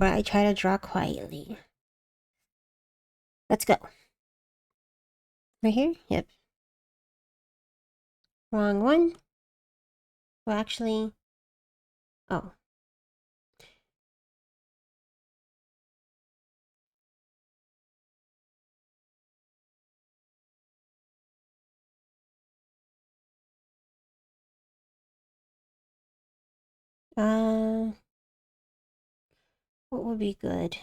Or I try to draw quietly. Let's go. Right here? Yep. Wrong one. Well, actually... Oh. What would be good?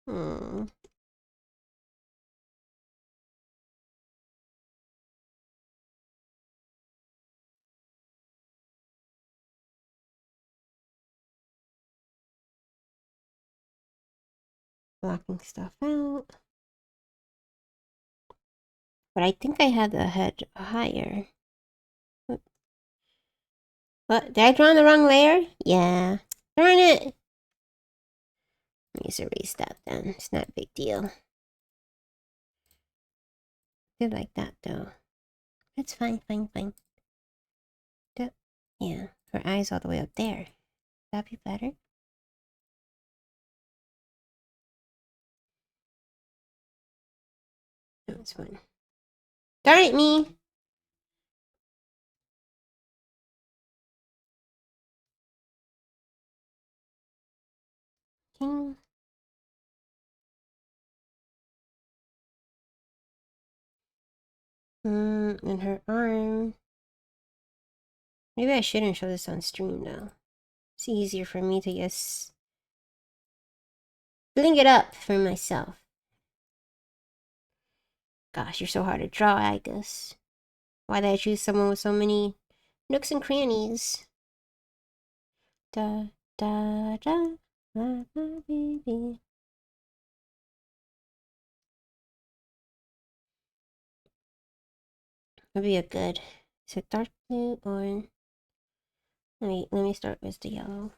Hmm. Blocking stuff out. But I think I had the head higher. What? Did I draw on the wrong layer? Yeah. Darn it! Let me just erase that then. It's not a big deal. I like that though. It's fine, fine, fine. Yeah, her eyes all the way up there. That'd be better. No, it's fine. Darn it, me! King. And her arm. Maybe I shouldn't show this on stream though. It's easier for me to just bling it up for myself. Gosh, you're so hard to draw, I guess. Why did I choose someone with so many nooks and crannies? Da da da, la, la, baby. That'd be a good. Is it dark blue or? Let me start with the yellow.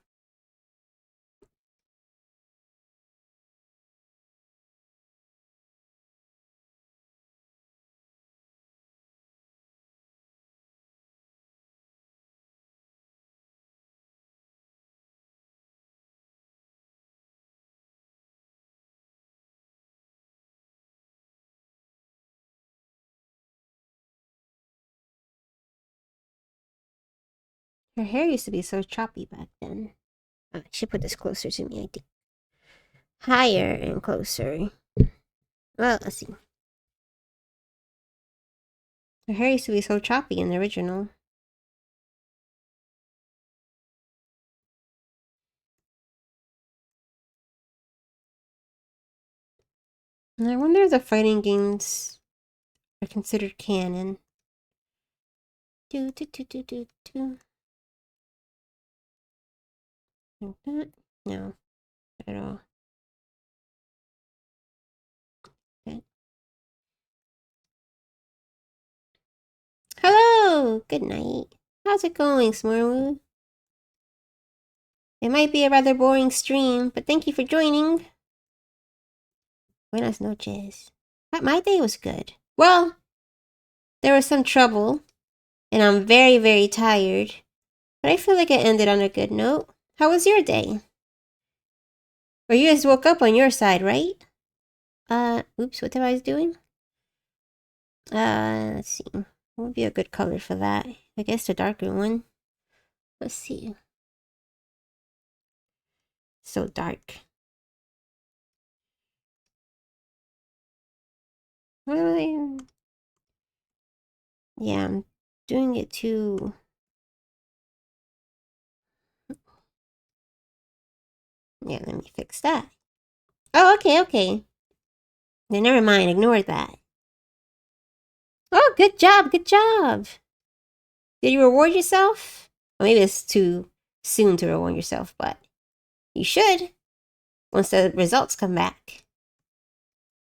Her hair used to be so choppy back then. I should put this closer to me, I think. Higher and closer. Well, let's see. Her hair used to be so choppy in the original. And I wonder if the fighting games are considered canon. Do do do do do do. Like that? No, not at all. Okay. Hello! Good night. How's it going, Smorwoo? It might be a rather boring stream, but thank you for joining. Buenas noches. My day was good. Well, there was some trouble, and I'm very, very tired. But I feel like it ended on a good note. How was your day? Or you guys woke up on your side, right? Oops, what am I doing? Let's see. What would be a good color for that? I guess the darker one. Let's see. So dark. Really? Yeah, I'm doing it too. Yeah, let me fix that. Oh, okay, okay. Then never mind, ignore that. Oh, good job, good job. Did you reward yourself? Well, maybe it's too soon to reward yourself, but you should once the results come back.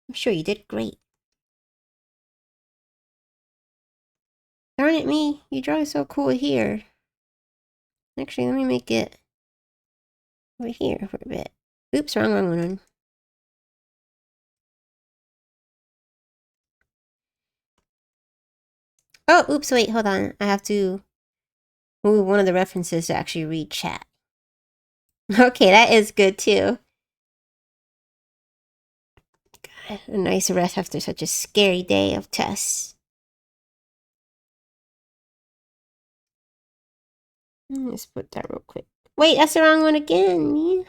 I'm sure you did great. Darn it, me. You draw so cool here. Actually, let me make it over here for a bit. Oops, wrong one. Oh, oops, wait, hold on. I have to move one of the references to actually read chat. Okay, that is good too. God, a nice rest after such a scary day of tests. Let's put that real quick. Wait, that's the wrong one again, me.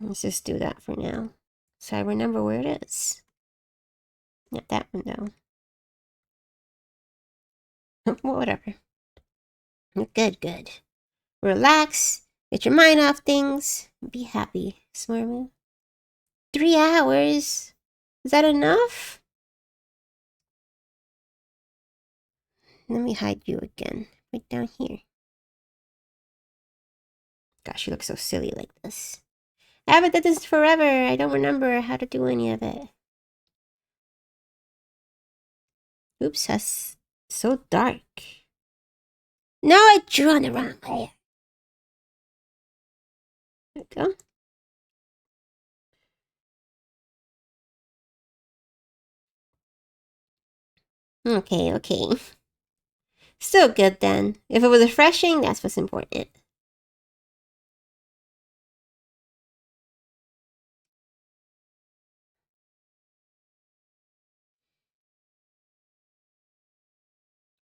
Let's just do that for now. So I remember where it is. Not that one though. Whatever. Good, good. Relax. Get your mind off things. Be happy. Smart move. 3 hours? Is that enough? Let me hide you again. Right down here. Gosh, you look so silly like this. I haven't done this forever. I don't remember how to do any of it. Oops, that's so dark. No, I drew on the wrong layer. There we go. Okay, okay. Still good then. If it was refreshing, that's what's important.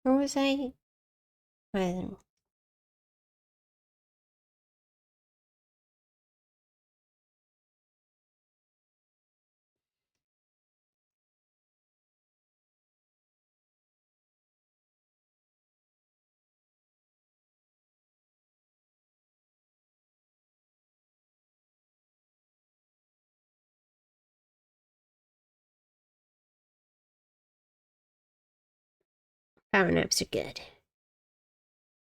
Where was I? I don't know. Power naps are good.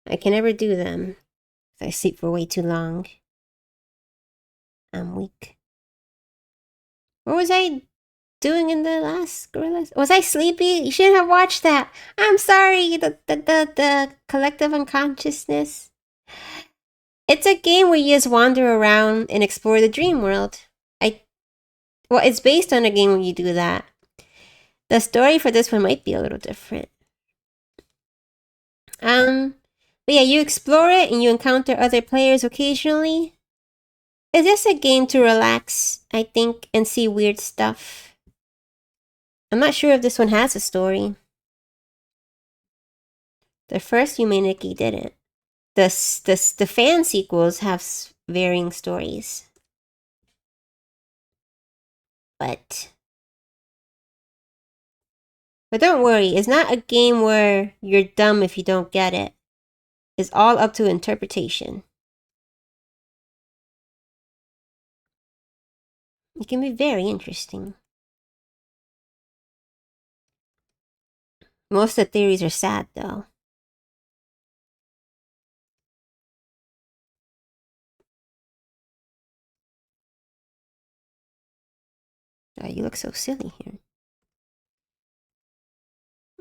I can never do them if I sleep for way too long. I'm weak. What was I doing in the last Gorilla? Was I sleepy? You shouldn't have watched that. I'm sorry. The collective unconsciousness. It's a game where you just wander around and explore the dream world. Well, it's based on a game where you do that. The story for this one might be a little different. But yeah, you explore it and you encounter other players occasionally. It's just a game to relax, I think, and see weird stuff. I'm not sure if this one has a story. The first Humanity didn't. The fan sequels have varying stories. But don't worry, it's not a game where you're dumb if you don't get it. It's all up to interpretation. It can be very interesting. Most of the theories are sad, though. Oh, you look so silly here.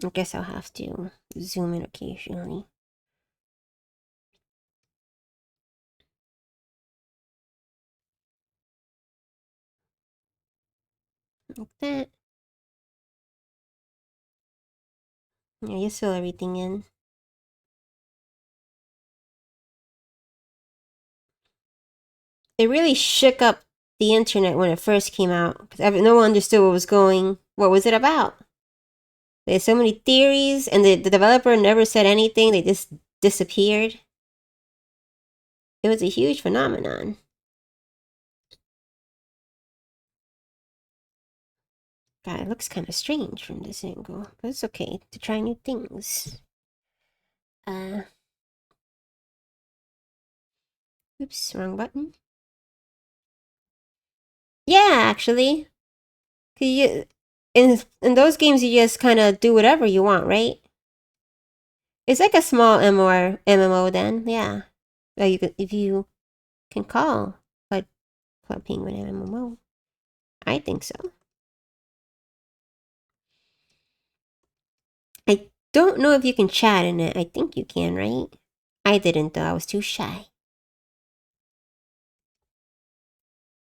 I guess I'll have to zoom in occasionally. Like that. Yeah, you fill everything in. It really shook up the internet when it first came out because no one understood what was it about. There's so many theories, and the developer never said anything. They just disappeared. It was a huge phenomenon. God, it looks kind of strange from this angle, but it's okay to try new things. Oops, wrong button. Yeah, actually. You, in those games, you just kind of do whatever you want, right? It's like a small MMO then, yeah. If you can call Club Penguin MMO. I think so. I don't know if you can chat in it. I think you can, right? I didn't though. I was too shy.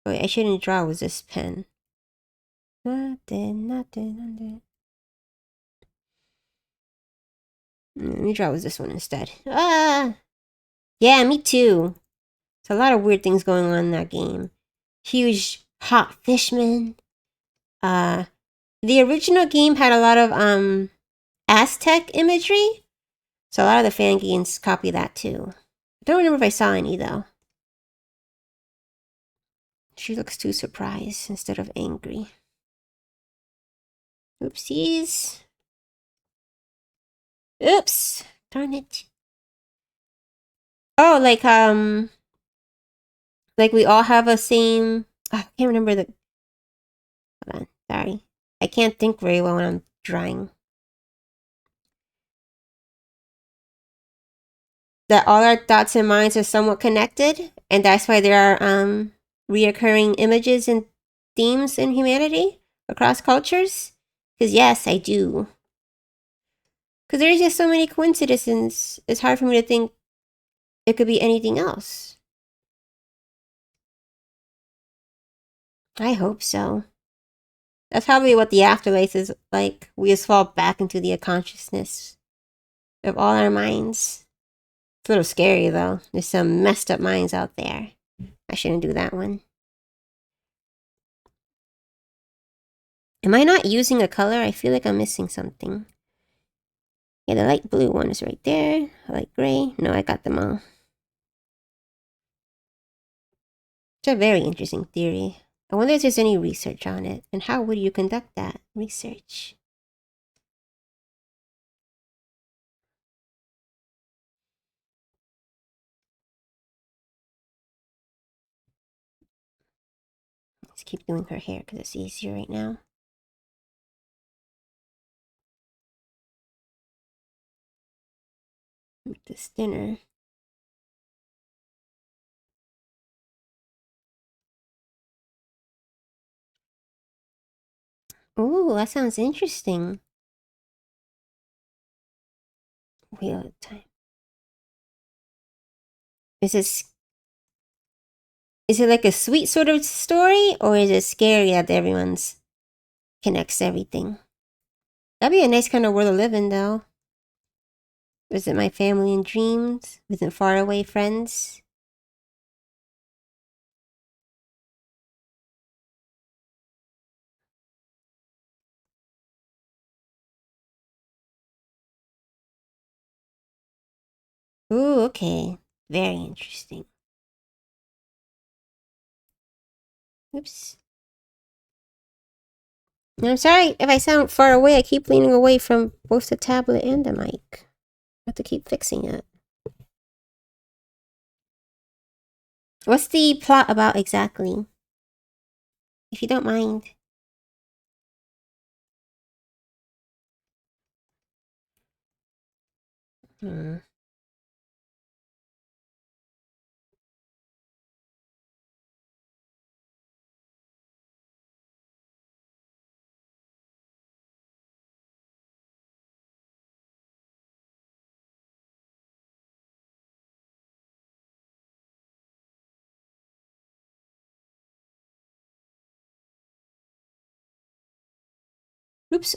Wait, I shouldn't draw with this pen. Nothing. Let me draw with this one instead. Ah! Yeah, me too. There's a lot of weird things going on in that game. Huge hot fishman. The original game had a lot of Aztec imagery, so a lot of the fan games copy that too. I don't remember if I saw any though. She looks too surprised instead of angry. Oopsies. Oops. Darn it. Oh, like we all have a same. I can't remember the. Hold on. Sorry. I can't think very well when I'm drawing. That all our thoughts and minds are somewhat connected, and that's why there are reoccurring images and themes in humanity across cultures. Because yes, I do. Because there's just so many coincidences. It's hard for me to think it could be anything else. I hope so. That's probably what the afterlife is like. We just fall back into the unconsciousness of all our minds. It's a little scary though. There's some messed up minds out there. I shouldn't do that one. Am I not using a color? I feel like I'm missing something. Yeah, the light blue one is right there. Light gray. No, I got them all. It's a very interesting theory. I wonder if there's any research on it. And how would you conduct that research? Let's keep doing her hair because it's easier right now. Make this thinner. Ooh, that sounds interesting. Wheel of Time. Is it like a sweet sort of story, or is it scary that everyone's connects everything? That'd be a nice kind of world to live in, though. Visit my family in dreams. Visit faraway friends. Ooh, okay. Very interesting. Oops. I'm sorry if I sound far away. I keep leaning away from both the tablet and the mic. I have to keep fixing it. What's the plot about exactly? If you don't mind. Hmm. Oops.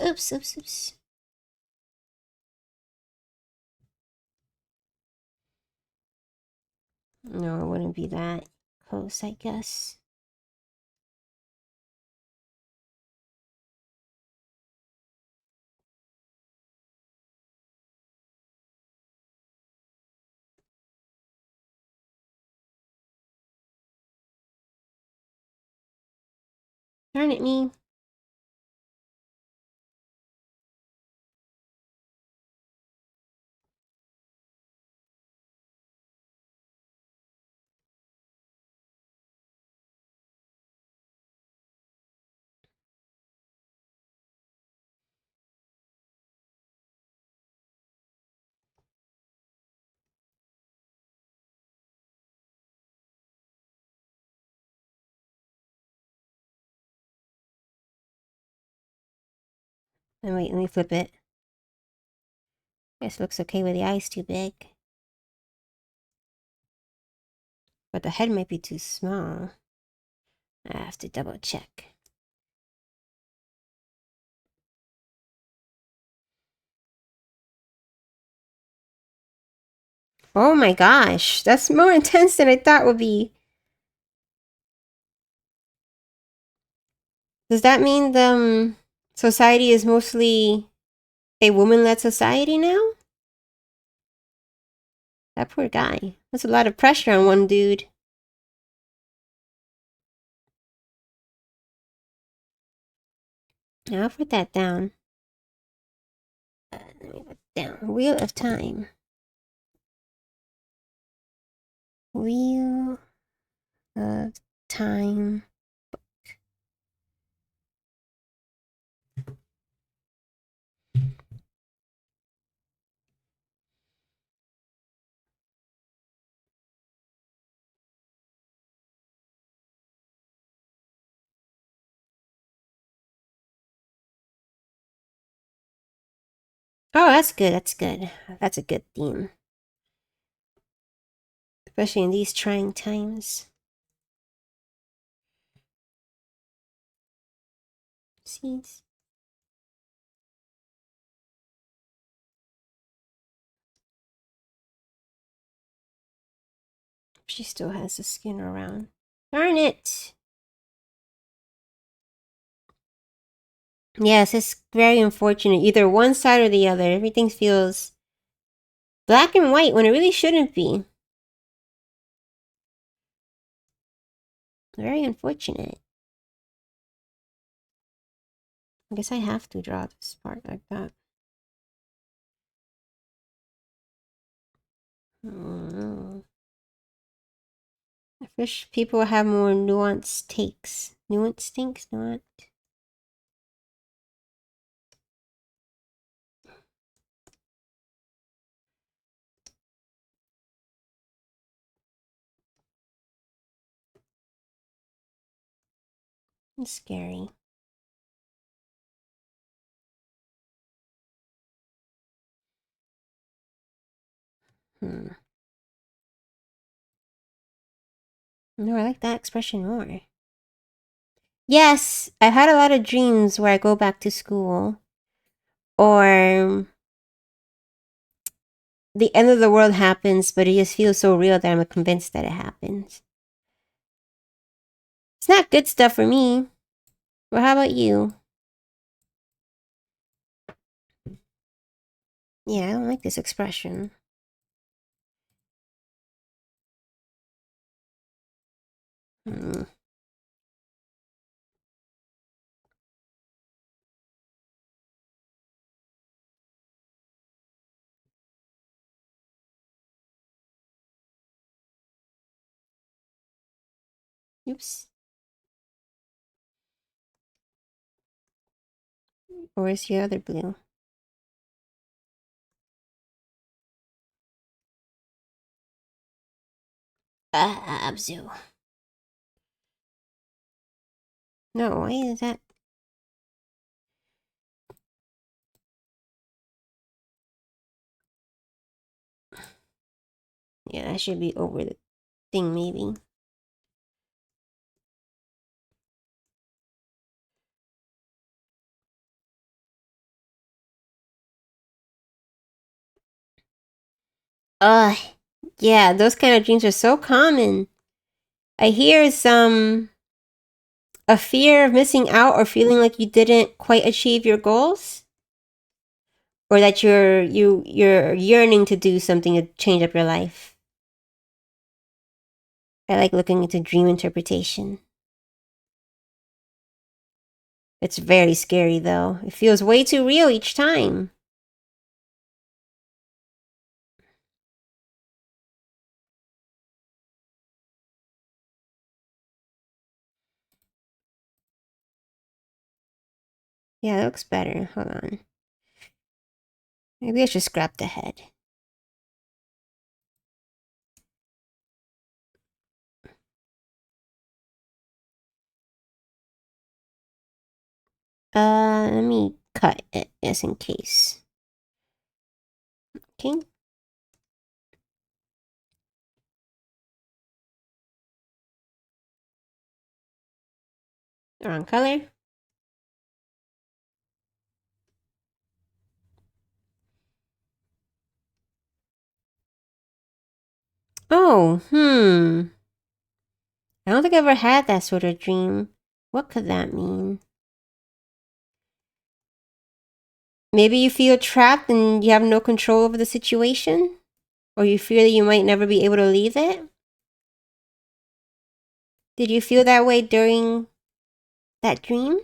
No, it wouldn't be that close, I guess. Darn it, me. And wait, let me flip it. Guess it looks okay with the eyes too big. But the head might be too small. I have to double check. Oh my gosh, that's more intense than I thought would be. Does that mean the society is mostly a woman-led society now? That poor guy. That's a lot of pressure on one dude. I'll put that down. Let me put down. Wheel of Time. Wheel of Time. Oh, that's good. That's good. That's a good theme. Especially in these trying times. Seeds. She still has the skin around. Darn it! Yes, it's very unfortunate. Either one side or the other. Everything feels black and white when it really shouldn't be. Very unfortunate. I guess I have to draw this part like that. I wish people have more nuanced takes. Nuanced takes? Nuanced? It's scary. No, I like that expression more. Yes, I've had a lot of dreams where I go back to school. Or the end of the world happens, but it just feels so real that I'm convinced that it happens. It's not good stuff for me. Well, how about you? Yeah, I don't like this expression. Hmm. Oops. Where's your other blue? Abzu. No, why is that? Yeah, that should be over the thing, maybe. Ugh. Yeah, those kind of dreams are so common. I hear some a fear of missing out or feeling like you didn't quite achieve your goals, or that you're yearning to do something to change up your life. I like looking into dream interpretation. It's very scary though. It feels way too real each time. Yeah, that looks better. Hold on. Maybe I should scrap the head. Let me cut it just in case. Okay. Wrong color. Oh, I don't think I ever had that sort of dream. What could that mean? Maybe you feel trapped and you have no control over the situation? Or you fear that you might never be able to leave it? Did you feel that way during that dream?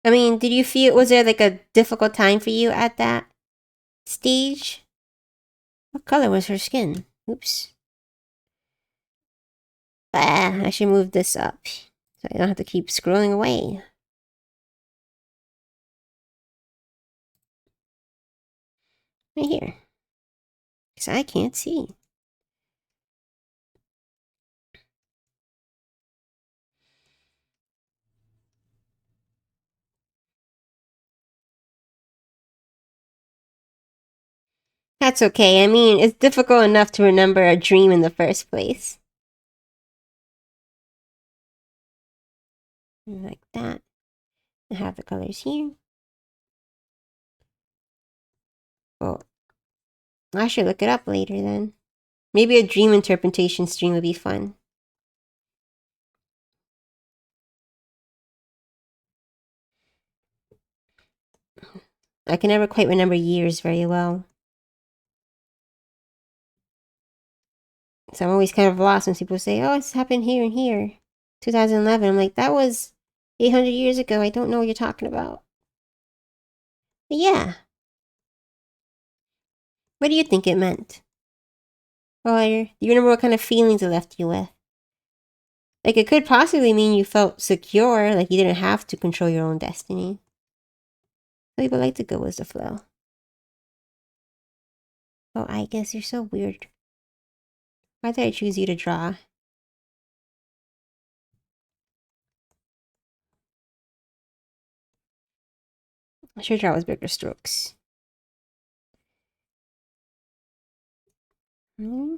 I mean, did you feel, was there like a difficult time for you at that stage? What color was her skin? Oops. Ah, I should move this up so I don't have to keep scrolling away. Right here. Because I can't see. That's okay. I mean, it's difficult enough to remember a dream in the first place. Like that. I have the colors here. Oh, I should look it up later then. Maybe a dream interpretation stream would be fun. I can never quite remember years very well. So I'm always kind of lost when people say, oh, it's happened here and here. 2011. I'm like, that was 800 years ago. I don't know what you're talking about. But yeah. What do you think it meant? Or do you remember what kind of feelings it left you with? Like, it could possibly mean you felt secure, like you didn't have to control your own destiny. Some people like to go with the flow. Oh, I guess you're so weird. Why did I choose you to draw? I should draw with bigger strokes. Hmm.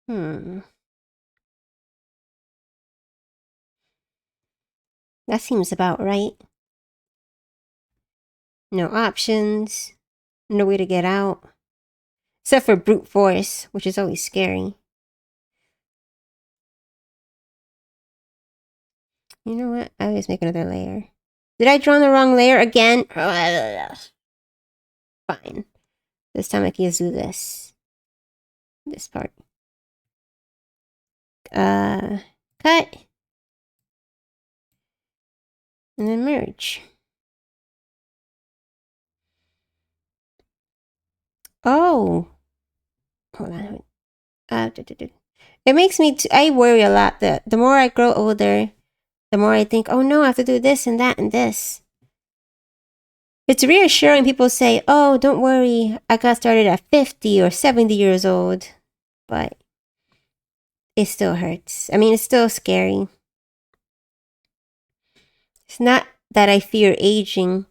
Hmm. That seems about right. No options. No way to get out. Except for brute force, which is always scary. You know what? I always make another layer. Did I draw the wrong layer again? Fine. This time I can just do this. This part. Cut. And then merge. Oh. Hold on. It makes me, I worry a lot that the more I grow older, the more I think, oh no, I have to do this and that and this. It's reassuring people say, oh, don't worry, I got started at 50 or 70 years old. But it still hurts. I mean, it's still scary. It's not that I fear aging.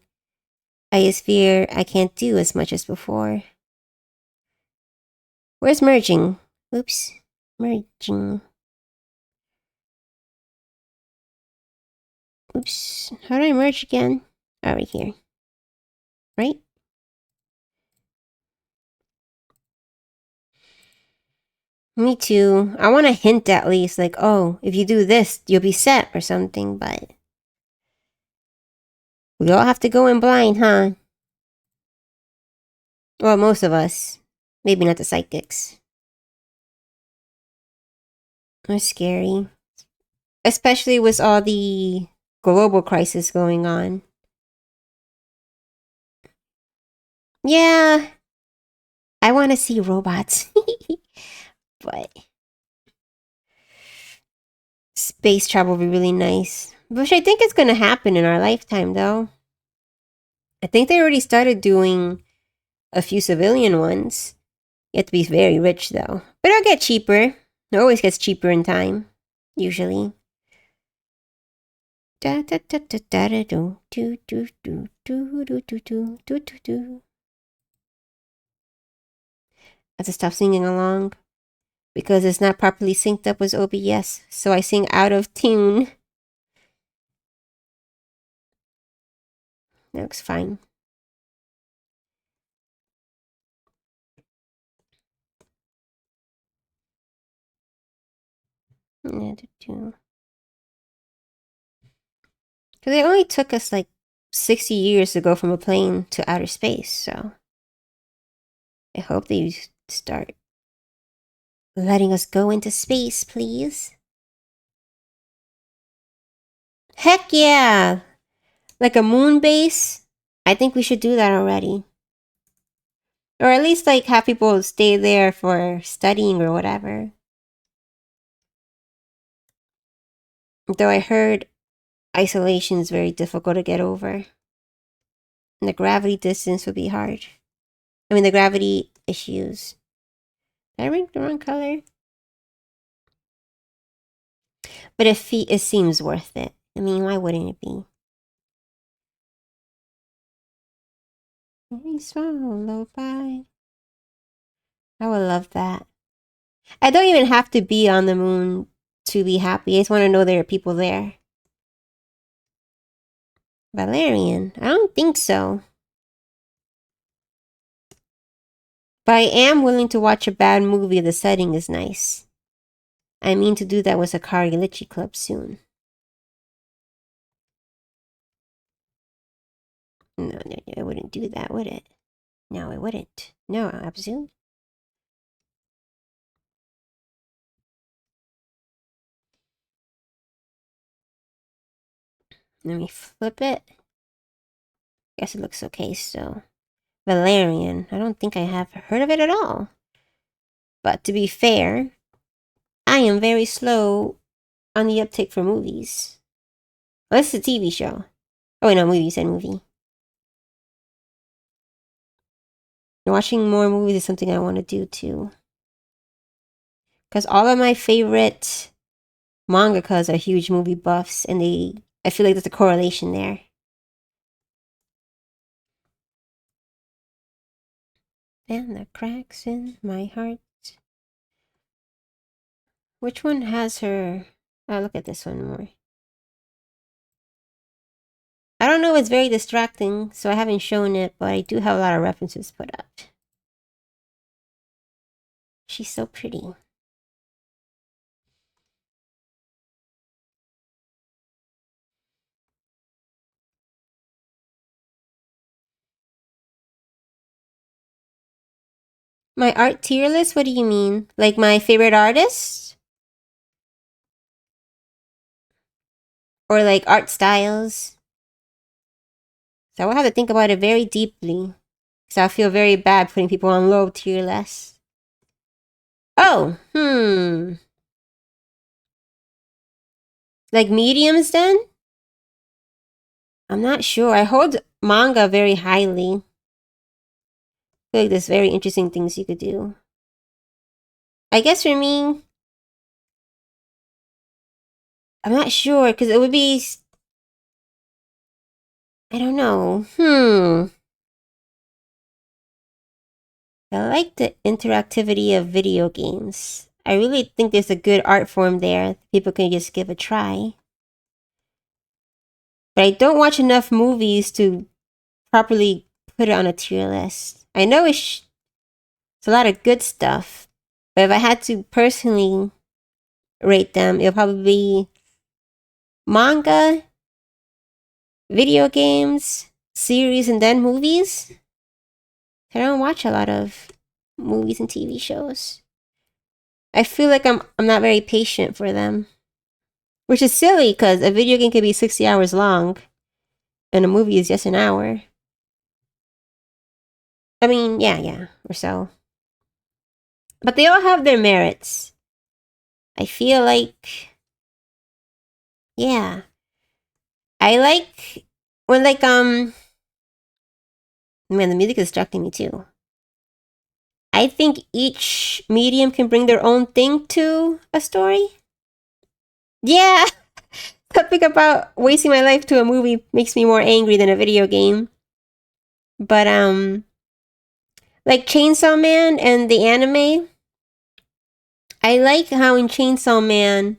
I just fear I can't do as much as before. Where's merging? Oops. Merging. Oops. How do I merge again? Oh, right here. Right? Me too. I want to hint at least, like, oh, if you do this, you'll be set or something, but we all have to go in blind, huh? Well, most of us. Maybe not the psychics. That's scary. Especially with all the global crisis going on. Yeah, I want to see robots. But space travel would be really nice. Which I think is going to happen in our lifetime, though. I think they already started doing a few civilian ones. You have to be very rich, though. But it'll get cheaper. It always gets cheaper in time, usually. Da da da da da da do do do do do do do do do do do. I have to stop singing along. because it's not properly synced up with OBS, so I sing out of tune. That looks fine. Because it only took us like 60 years to go from a plane to outer space, so I hope they start letting us go into space, please. Heck yeah! Like a moon base? I think we should do that already. Or at least like have people stay there for studying or whatever. Though I heard isolation is very difficult to get over. And the gravity distance would be hard. I mean the gravity issues. Did I rank the wrong color? But it seems worth it. I mean, why wouldn't it be? Very small, lo-fi. I would love that. I don't even have to be on the moon to be happy. I just want to know there are people there. Valerian? I don't think so. But I am willing to watch a bad movie if the setting is nice. I mean to do that with Sakari Litchi Club soon. No, it wouldn't do that, would it? No, it wouldn't. No, absolutely. Let me flip it. Guess it looks okay, so. Valerian. I don't think I have heard of it at all. But to be fair, I am very slow on the uptake for movies. Well, this is a TV show. Oh, wait, no, movie. You said movie. Watching more movies is something I want to do too. Because all of my favorite mangakas are huge movie buffs, and I feel like there's a correlation there. And the cracks in my heart. Which one has her? Oh, look at this one more. I don't know, it's very distracting, so I haven't shown it, but I do have a lot of references put up. She's so pretty. My art tier list? What do you mean? Like my favorite artists? Or like art styles? So I will have to think about it very deeply. Because I feel very bad putting people on low tier lists. Oh, Like mediums then? I'm not sure. I hold manga very highly. I feel like there's very interesting things you could do. I guess for me, I'm not sure because it would be. I don't know. I like the interactivity of video games. I really think there's a good art form there. People can just give a try. But I don't watch enough movies to properly put it on a tier list. I know it's a lot of good stuff. But if I had to personally rate them, it'll probably be manga, video games, series, and then movies. I don't watch a lot of movies and TV shows. I feel like I'm not very patient for them. Which is silly because a video game can be 60 hours long and a movie is just an hour. I mean, yeah, or so. But they all have their merits. I feel like, yeah. I like when man, the music is distracting me too. I think each medium can bring their own thing to a story. Yeah. Something about wasting my life to a movie makes me more angry than a video game. But like Chainsaw Man and the anime, I like how in Chainsaw Man,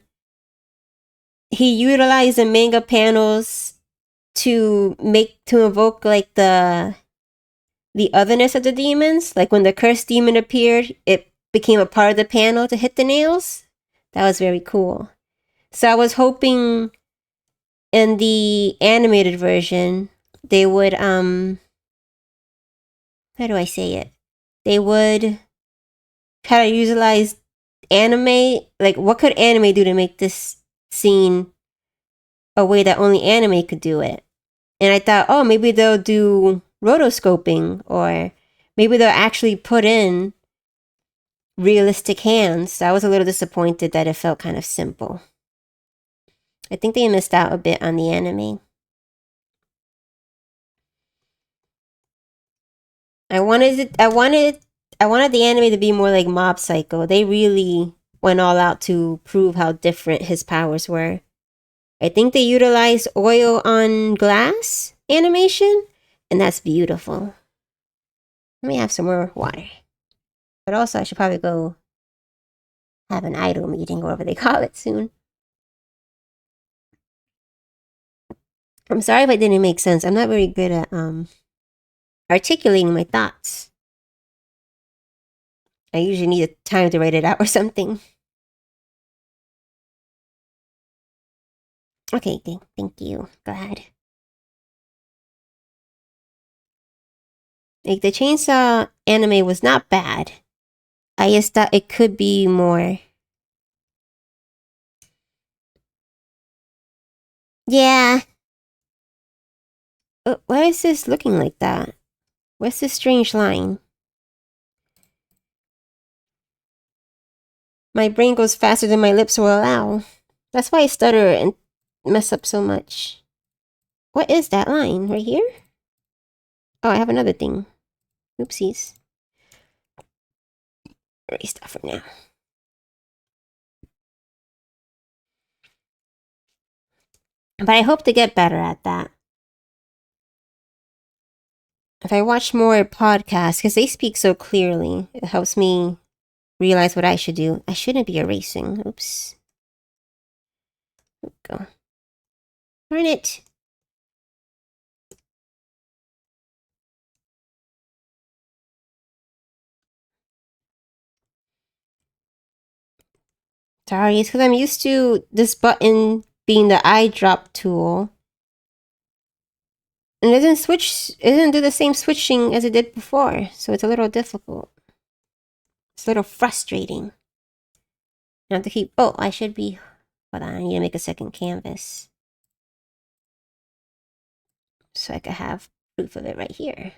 he utilized the manga panels to evoke like the otherness of the demons. Like when the cursed demon appeared, it became a part of the panel to hit the nails. That was very cool. So I was hoping in the animated version they would how do I say it? They would try to utilize anime. Like what could anime do to make this scene a way that only anime could do it? And I thought, oh, maybe they'll do rotoscoping, or maybe they'll actually put in realistic hands. So I was a little disappointed that it felt kind of simple. I think they missed out a bit on the anime. I wanted the anime to be more like Mob Psycho. They really went all out to prove how different his powers were. I think they utilized oil on glass animation, and that's beautiful. Let me have some more water. But also, I should probably go have an idol meeting, or whatever they call it, soon. I'm sorry if I didn't make sense. I'm not very good at articulating my thoughts. I usually need time to write it out or something. Okay, thank you. Go ahead. Like, the Chainsaw anime was not bad. I just thought it could be more. Yeah. Why is this looking like that? What's this strange line? My brain goes faster than my lips will allow. That's why I stutter and mess up so much. What is that line? Right here? Oh, I have another thing. Oopsies. Erase that for now. But I hope to get better at that. If I watch more podcasts, because they speak so clearly, it helps me realize what I should do. I shouldn't be erasing. Oops. Go. Darn it. Sorry, it's because I'm used to this button being the eyedrop tool. And it doesn't do the same switching as it did before, so it's a little difficult. It's a little frustrating. I have to keep, oh, I should be, hold on, I need to make a second canvas. So I could have proof of it right here.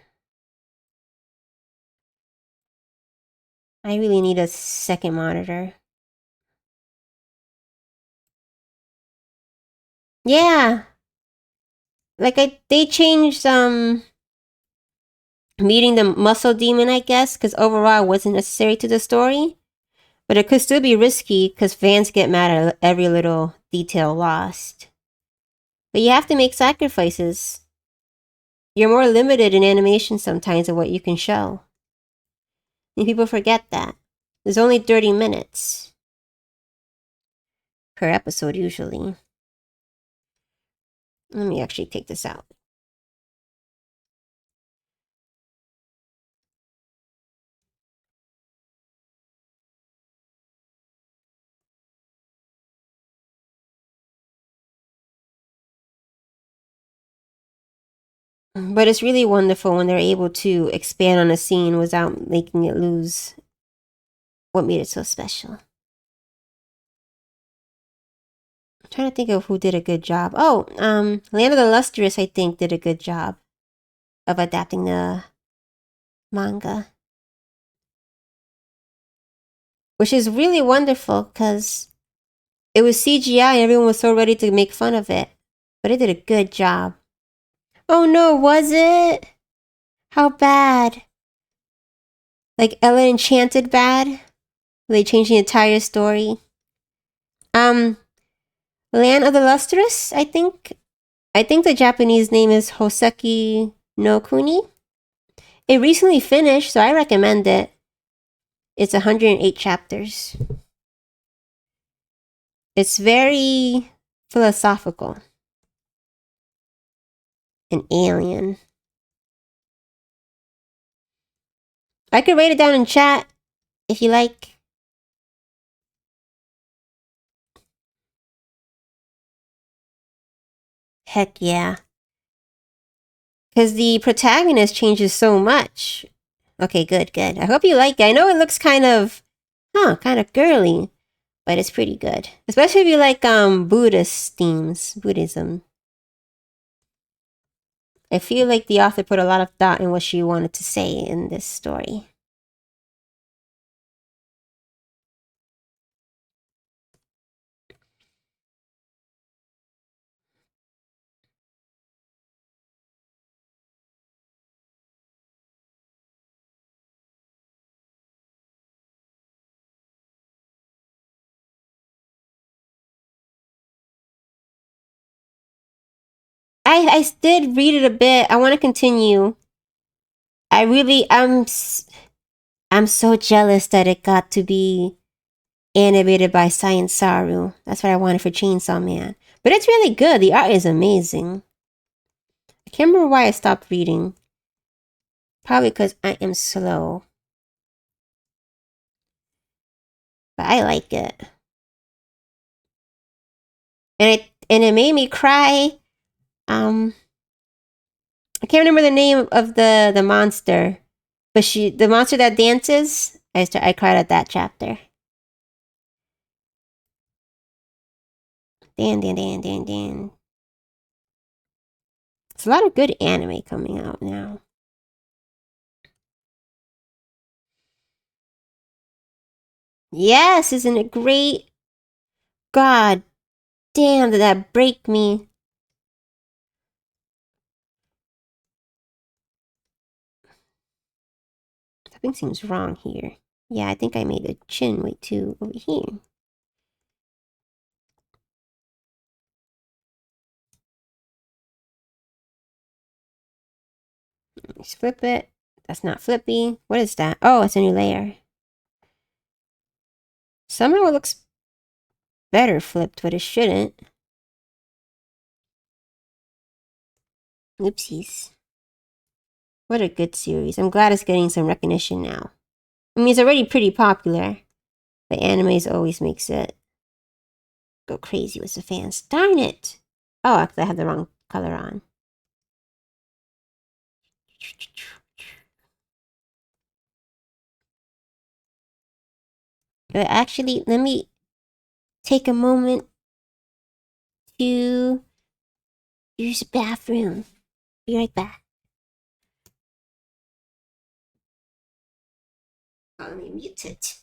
I really need a second monitor. Yeah. Like they changed meeting the muscle demon, I guess, because overall it wasn't necessary to the story. But it could still be risky because fans get mad at every little detail lost. But you have to make sacrifices. You're more limited in animation sometimes of what you can show. And people forget that. There's only 30 minutes per episode usually. Let me actually take this out. But it's really wonderful when they're able to expand on a scene without making it lose what made it so special. I'm trying to think of who did a good job. Oh, Land of the Lustrous, I think, did a good job of adapting the manga. Which is really wonderful because it was CGI and everyone was so ready to make fun of it. But it did a good job. Oh no, was it? How bad? Like Ella Enchanted bad? They changed the entire story. Land of the Lustrous, I think. I think the Japanese name is Hoseki no Kuni. It recently finished, so I recommend it. It's 108 chapters. It's very philosophical. An alien. I could write it down in chat if you like. Heck yeah. Because the protagonist changes so much. Okay, good, good. I hope you like it. I know it looks kind of, kind of girly, but it's pretty good. Especially if you like Buddhist themes, Buddhism. I feel like the author put a lot of thought in what she wanted to say in this story. I did read it a bit. I want to continue. I'm so jealous that it got to be animated by Science Saru. That's what I wanted for Chainsaw Man. But it's really good. The art is amazing. I can't remember why I stopped reading. Probably because I am slow. But I like it. And it made me cry. I can't remember the name of the monster. But the monster that dances, I cried at that chapter. Dan. There's a lot of good anime coming out now. Yes, isn't it great? God damn, did that break me? Something seems wrong here. Yeah, I think I made the chin way too over here. Let's flip it. That's not flippy. What is that? Oh, it's a new layer. Somehow it looks better flipped, but it shouldn't. Oopsies. What a good series. I'm glad it's getting some recognition now. I mean, it's already pretty popular, but animes always makes it go crazy with the fans. Darn it! Oh, actually, I have the wrong color on. Actually, let me take a moment to use the bathroom. Be right back. Oh, let me mute it.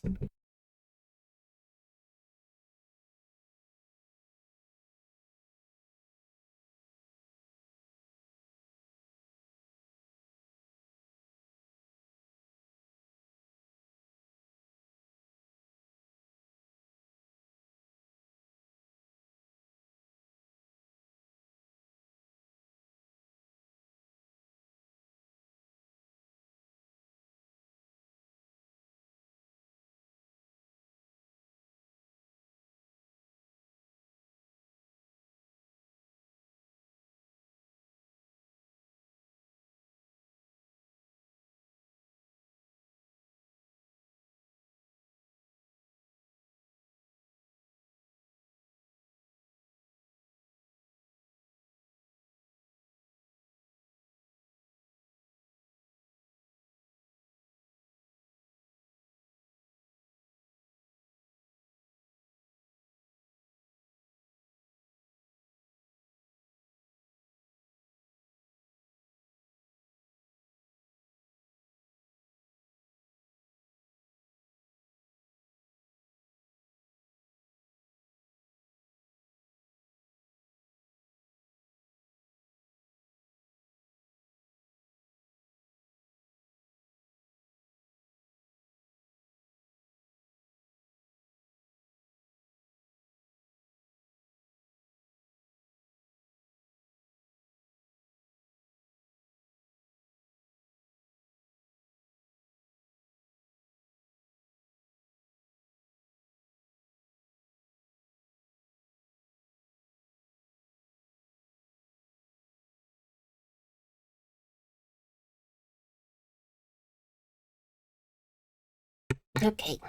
Okay.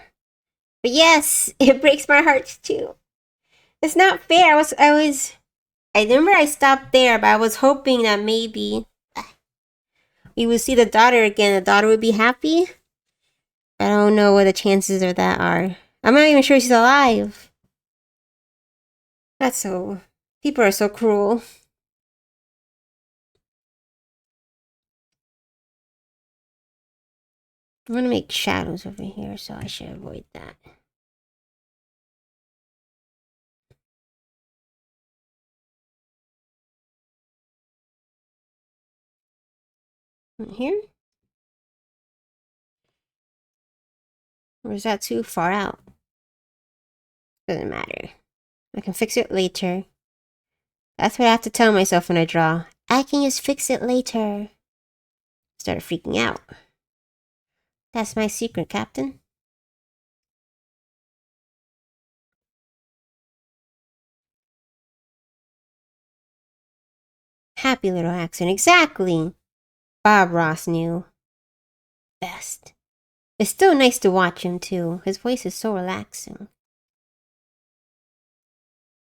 But yes, it breaks my heart too. It's not fair. I remember I stopped there, but I was hoping that maybe we would see the daughter again. The daughter would be happy. I don't know what the chances of that are. I'm not even sure she's alive. That's so... People are so cruel. I'm gonna make shadows over here, so I should avoid that. Here? Or is that too far out? Doesn't matter. I can fix it later. That's what I have to tell myself when I draw. I can just fix it later. Started freaking out. That's my secret, Captain. Happy little accent. Exactly. Bob Ross knew. Best. It's still nice to watch him, too. His voice is so relaxing.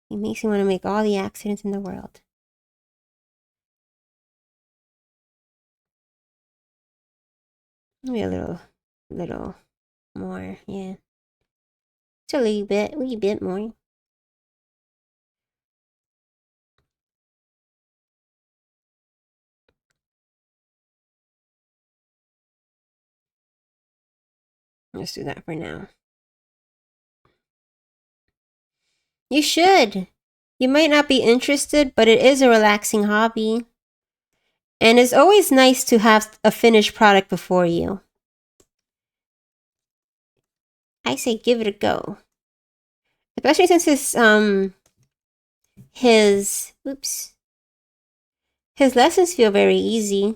He makes me want to make all the accidents in the world. Maybe a little more, yeah. Just a wee bit more. Let's do that for now. You should. You might not be interested, but it is a relaxing hobby. And it's always nice to have a finished product before you. I say give it a go. Especially since his lessons feel very easy.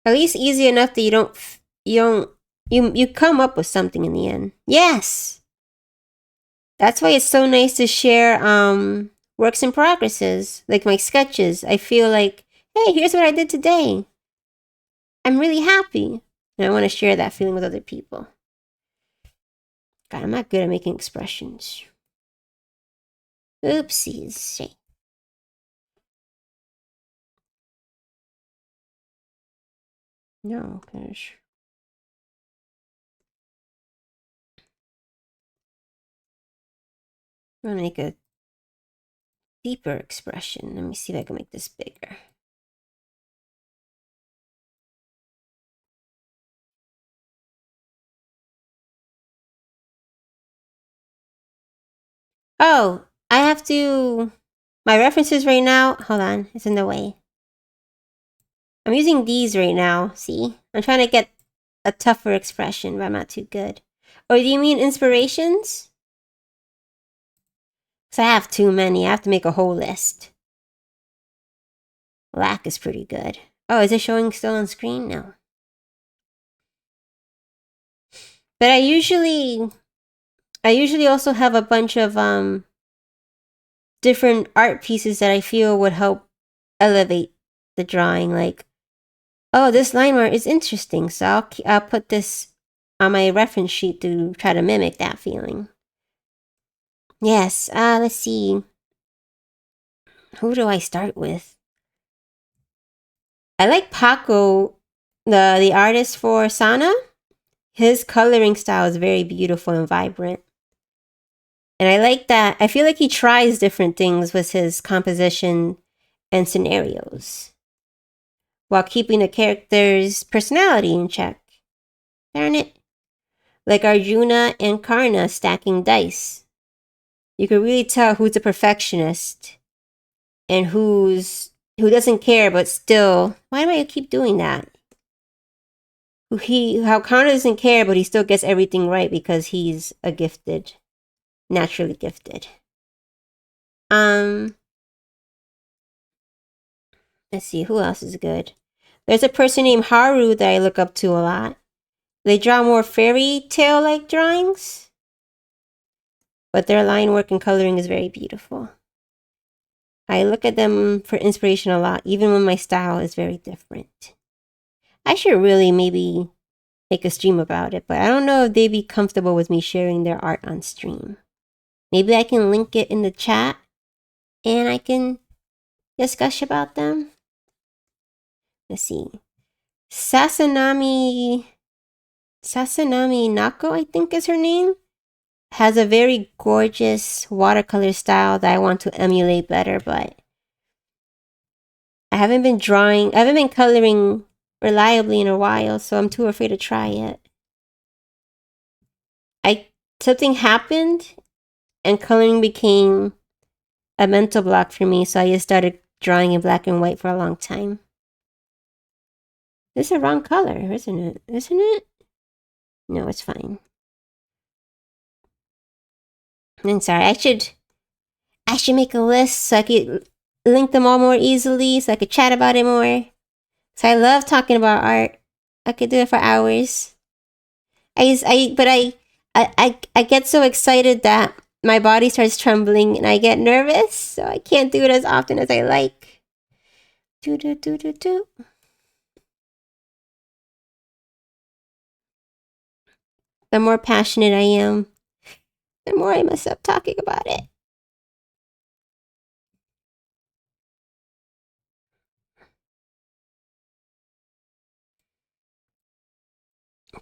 At least easy enough that you come up with something in the end. Yes. That's why it's so nice to share works in progresses, like my sketches. I feel like, hey, here's what I did today. I'm really happy. And I want to share that feeling with other people. God, I'm not good at making expressions. Oopsies. No, gosh. I'm gonna make a deeper expression. Let me see if I can make this bigger. Oh, I have to... My references right now... Hold on, it's in the way. I'm using these right now, see? I'm trying to get a tougher expression, but I'm not too good. Or do you mean inspirations? Because I have too many. I have to make a whole list. Black is pretty good. Oh, is it showing still on screen? No. But I usually also have a bunch of different art pieces that I feel would help elevate the drawing. Like, oh, this line art is interesting, so I'll put this on my reference sheet to try to mimic that feeling. Yes, let's see. Who do I start with? I like Paco, the artist for Sana. His coloring style is very beautiful and vibrant. And I like that. I feel like he tries different things with his composition and scenarios while keeping the character's personality in check. Darn it. Like Arjuna and Karna stacking dice. You can really tell who's a perfectionist and who doesn't care but still... Why do I keep doing that? How Karna doesn't care but he still gets everything right because he's naturally gifted. Let's see, who else is good? There's a person named Haru that I look up to a lot. They draw more fairy tale-like drawings, but their line work and coloring is very beautiful. I look at them for inspiration a lot, even when my style is very different. I should really maybe make a stream about it, but I don't know if they'd be comfortable with me sharing their art on stream. Maybe I can link it in the chat and I can discuss about them. Let's see. Sasanami Nako, I think is her name, has a very gorgeous watercolor style that I want to emulate better, but I haven't been coloring reliably in a while, so I'm too afraid to try it. Something happened and coloring became a mental block for me, so I just started drawing in black and white for a long time. This is the wrong color, isn't it? Isn't it? No, it's fine. I'm sorry. I should make a list so I could link them all more easily, so I could chat about it more. So I love talking about art. I could do it for hours. I get so excited that my body starts trembling and I get nervous, so I can't do it as often as I like. The more passionate I am, the more I mess up talking about it.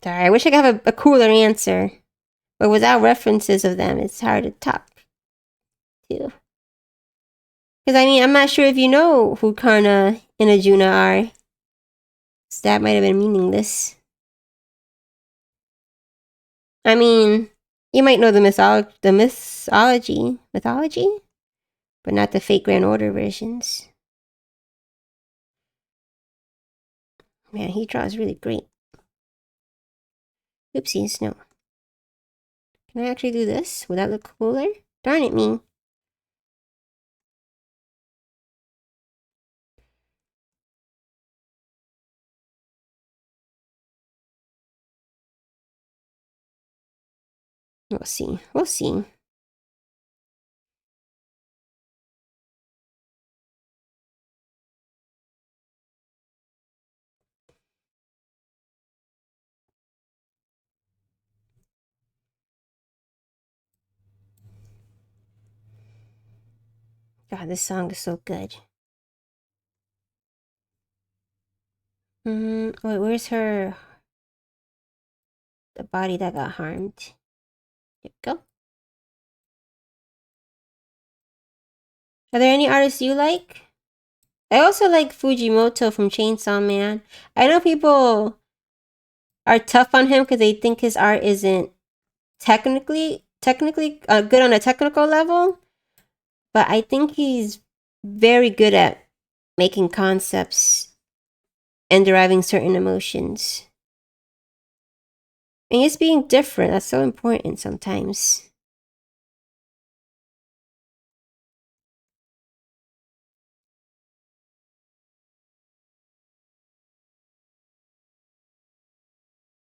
Sorry, I wish I could have a cooler answer, but without references of them, it's hard to talk to. Because, I mean, I'm not sure if you know who Karna and Arjuna are. So that might have been meaningless. I mean, you might know the mythology, but not the fake Grand Order versions. Man, he draws really great. Oopsies, no. Can I actually do this? Would that look cooler? Darn it, me. We'll see. We'll see. God, this song is so good. Wait, where's her... the body that got harmed? Here we go. Are there any artists you like? I also like Fujimoto from Chainsaw Man. I know people are tough on him because they think his art isn't technically good on a technical level, but I think he's very good at making concepts and deriving certain emotions. And just being different, that's so important sometimes.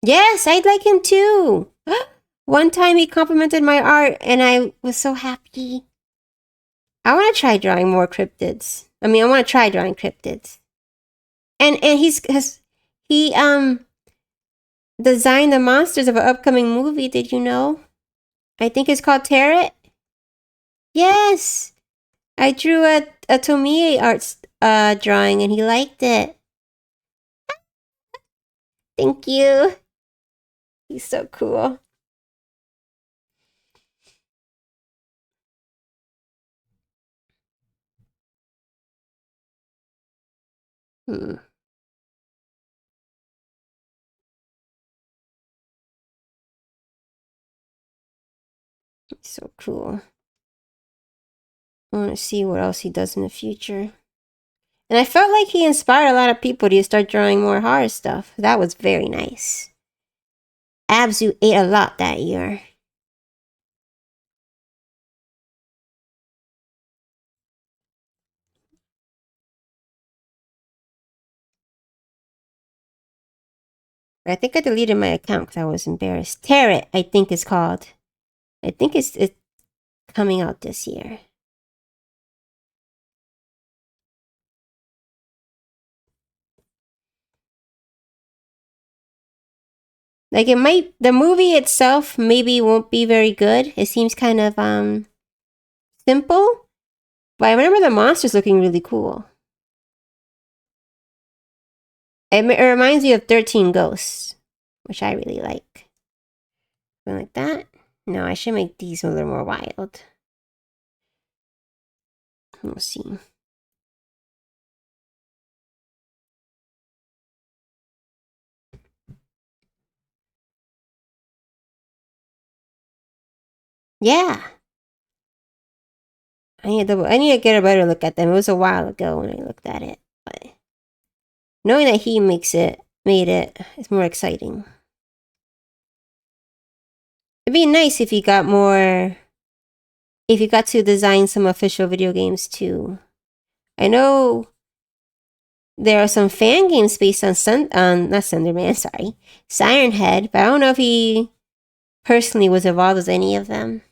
Yes, I'd like him too. One time he complimented my art and I was so happy. I want to try drawing more cryptids. I mean, I want to try drawing cryptids. And he designed the monsters of an upcoming movie, did you know? I think it's called Tarot. Yes. I drew a Tomie arts drawing and he liked it. Thank you. He's so cool. He's so cool. I want to see what else he does in the future. And I felt like he inspired a lot of people to start drawing more horror stuff. That was very nice. Abzu ate a lot that year. I think I deleted my account because I was embarrassed. Tarot, I think it's called. I think it's coming out this year. Like, it might, the movie itself maybe won't be very good. It seems kind of, simple. But I remember the monsters looking really cool. It reminds me of 13 Ghosts, which I really like. Something like that. No, I should make these a little more wild. We'll see. Yeah. I need to get a better look at them. It was a while ago when I looked at it. But knowing that he made it, it's more exciting. It'd be nice if you got more, if you got to design some official video games too. I know there are some fan games based on not Sunderman, sorry, Siren Head, but I don't know if he personally was involved with any of them.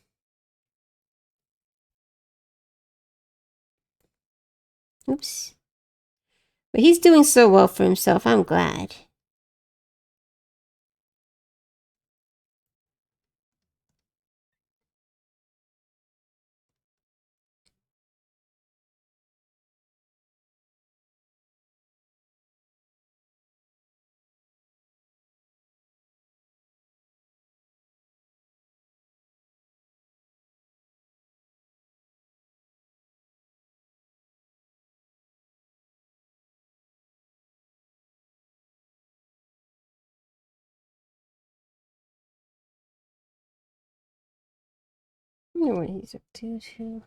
Oops. But he's doing so well for himself. I'm glad. I wonder what he's up to too.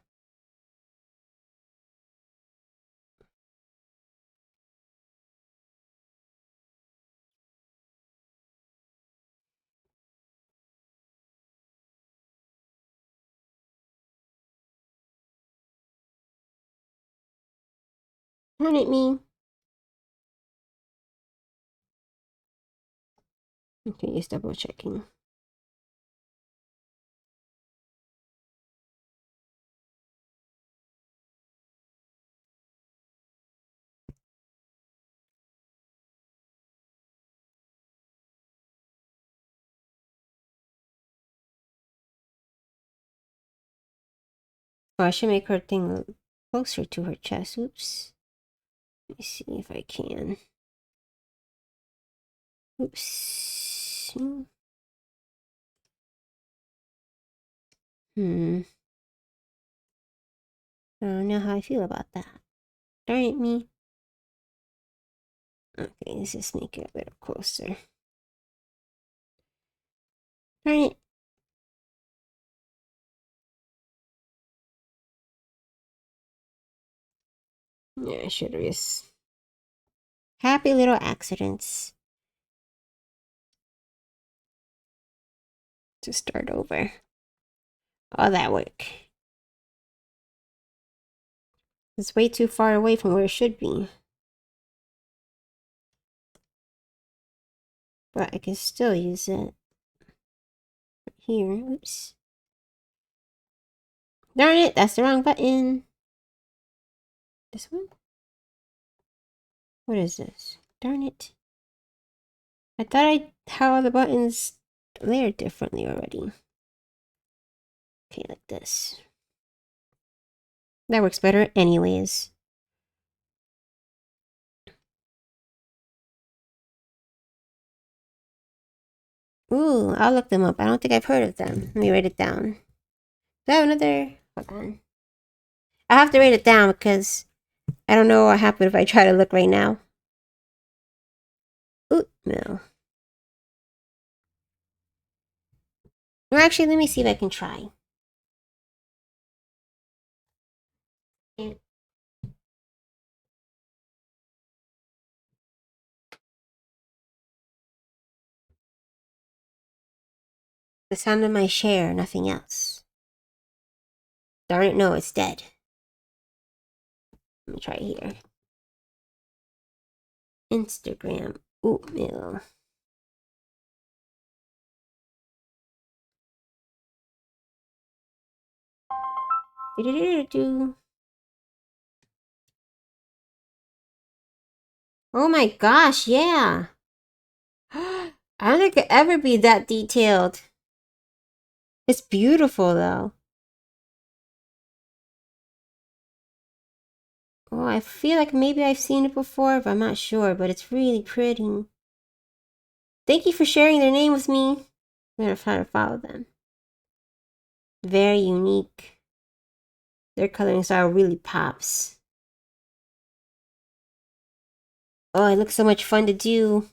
Darn it, me. Okay, just double checking. Oh, I should make her thing closer to her chest. Oops. Let me see if I can. Oops. I don't know how I feel about that. Darn it, me. Okay, let's just make it a little closer. Darn it. Yeah, I should have just... Happy little accidents. To start over. All that work. It's way too far away from where it should be. But I can still use it. Here, oops. Darn it, that's the wrong button. This one? What is this? Darn it. I thought I had all the buttons layered differently already. Okay, like this. That works better anyways. Ooh, I'll look them up. I don't think I've heard of them. Let me write it down. Do I have another? Hold on. I have to write it down because I don't know what happened if I try to look right now. Ooh, no. Or actually, let me see if I can try. The sound of my share, nothing else. Darn it, no, it's dead. Let me try here. Instagram oatmeal. Oh my gosh, yeah. I don't think it could ever be that detailed. It's beautiful though. Oh, I feel like maybe I've seen it before, but I'm not sure. But it's really pretty. Thank you for sharing their name with me. I'm gonna try to follow them. Very unique. Their coloring style really pops. Oh, it looks so much fun to do.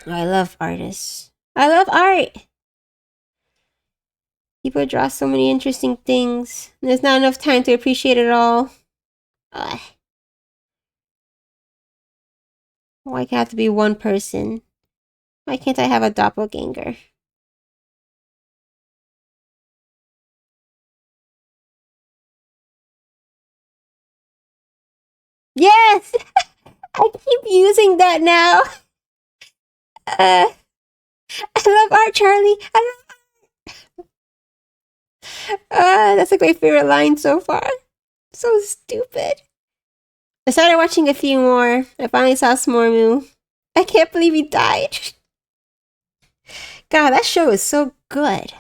Oh, I love artists. I love art. People draw so many interesting things. There's not enough time to appreciate it all. Ugh. Why can't it have to be one person? Why can't I have a doppelganger? Yes! I keep using that now. I love art, Charlie. That's like my favorite line so far. So stupid. I started watching a few more. I finally saw Smormu. I can't believe he died. God, that show is so good.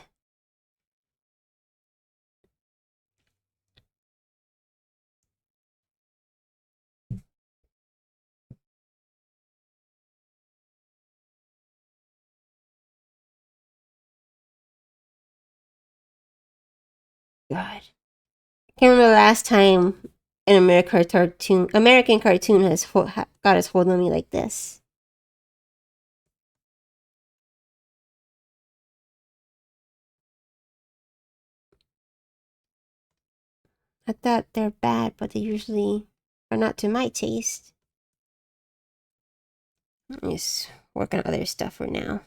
God. Can't remember the last time an American cartoon has got his hold on me like this. I thought they're bad, but they usually are not to my taste. Just work on other stuff for now.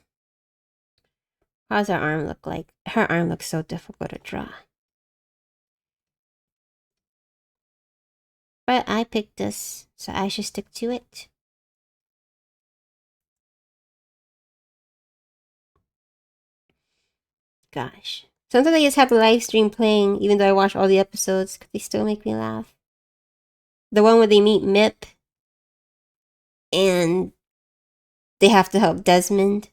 How's her arm look like? Her arm looks so difficult to draw. But I picked this, so I should stick to it. Gosh. Sometimes I just have the live stream playing, even though I watch all the episodes, because they still make me laugh. The one where they meet Mip, and they have to help Desmond.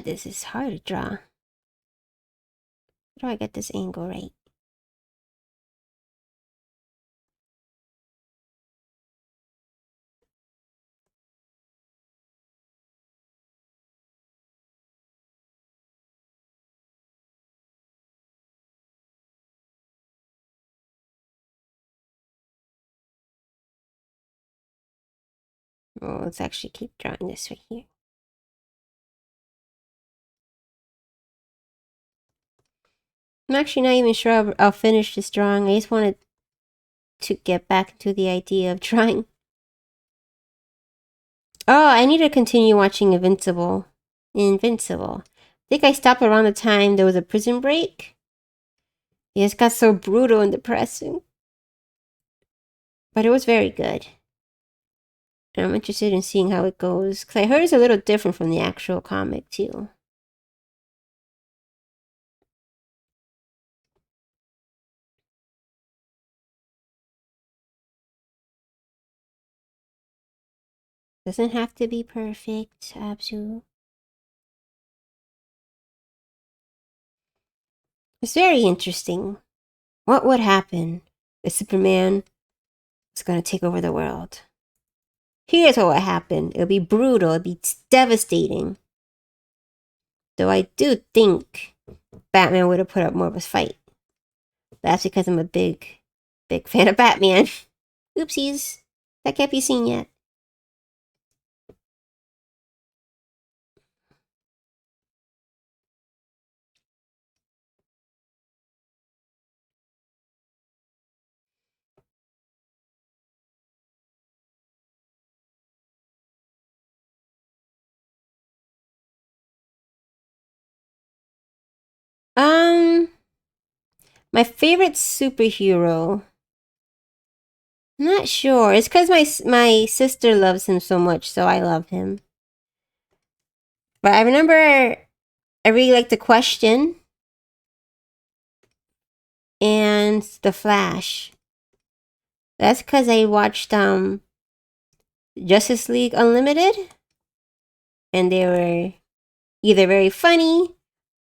This is hard to draw. How do I get this angle right? Oh, let's actually keep drawing this right here. I'm actually not even sure I'll finish this drawing. I just wanted to get back into the idea of drawing. Oh, I need to continue watching Invincible. I think I stopped around the time there was a prison break. It just got so brutal and depressing. But it was very good. And I'm interested in seeing how it goes. Because I heard it's a little different from the actual comic, too. Doesn't have to be perfect, Absu. It's very interesting. What would happen if Superman was going to take over the world? Here's what would happen. It would be brutal. It would be devastating. Though I do think Batman would have put up more of a fight. That's because I'm a big fan of Batman. Oopsies. That can't be seen yet. My favorite superhero. I'm not sure. It's because my sister loves him so much, so I love him. But I remember I really liked the Question. and The Flash. That's because I watched Justice League Unlimited, and they were either very funny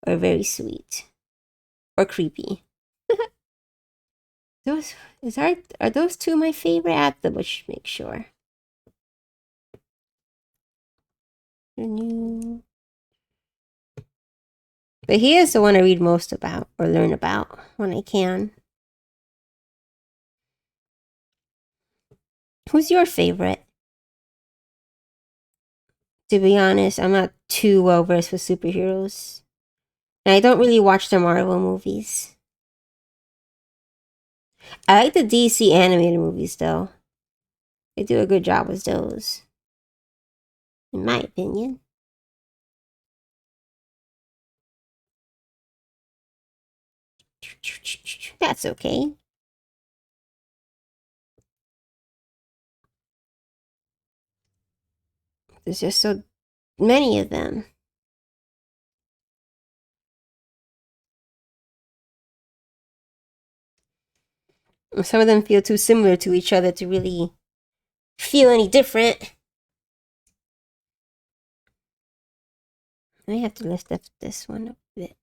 or very sweet or creepy. Are those two my favorite? I have to make sure. But he is the one I read most about or learn about when I can. Who's your favorite? To be honest, I'm not too well versed with superheroes. And I don't really watch the Marvel movies. I like the DC animated movies though. They do a good job with those. In my opinion. That's okay. There's just so many of them. Some of them feel too similar to each other to really feel any different. I have to lift up this one a bit.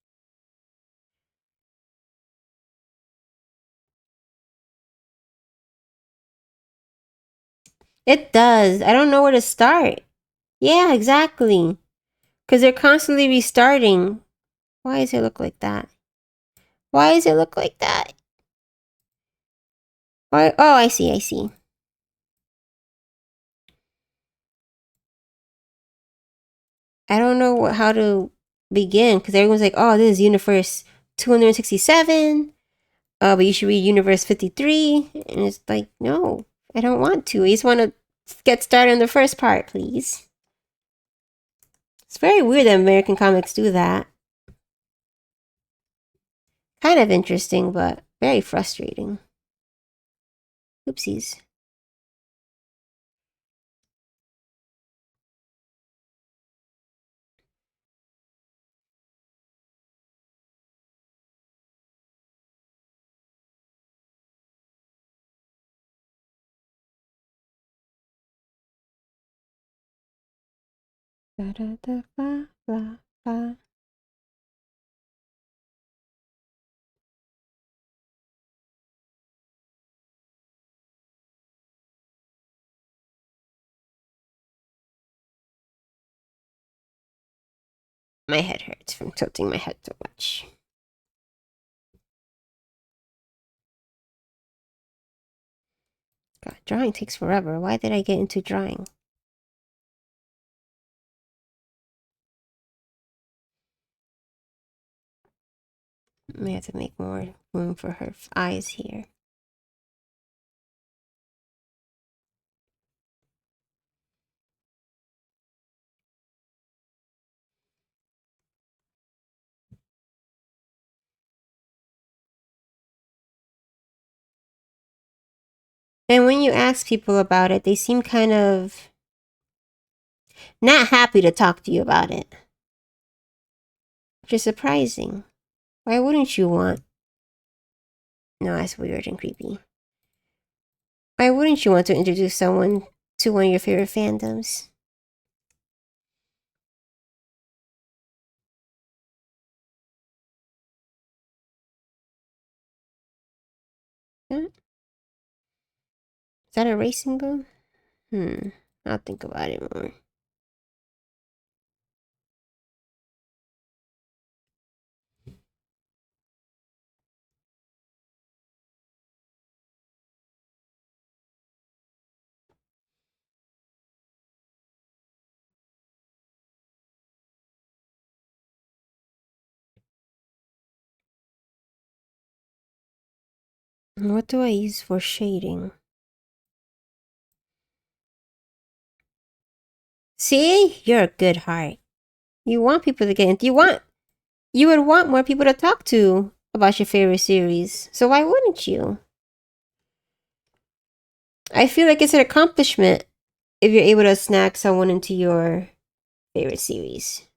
It does. I don't know where to start. Yeah, exactly. Because they're constantly restarting. Why does it look like that? Why does it look like that? Why? Oh, I see. I don't know how to begin because everyone's like, oh, this is universe 267. But you should read universe 53. And it's like, no, I don't want to. I just want to get started on the first part, please. It's very weird that American comics do that. Kind of interesting, but very frustrating. Oopsies. Da, da, da, blah, blah, blah. My head hurts from tilting my head so much. God, drawing takes forever. Why did I get into drawing? I may have to make more room for her eyes here. And when you ask people about it, they seem kind of not happy to talk to you about it. Which is surprising. Why wouldn't you want? No, that's weird and creepy. Why wouldn't you want to introduce someone to one of your favorite fandoms? Huh? Is that a racing boat? I'll think about it more. What do I use for shading? See? You're a good heart. You want people to get into you would want more people to talk to about your favorite series. So why wouldn't you? I feel like it's an accomplishment if you're able to snag someone into your favorite series.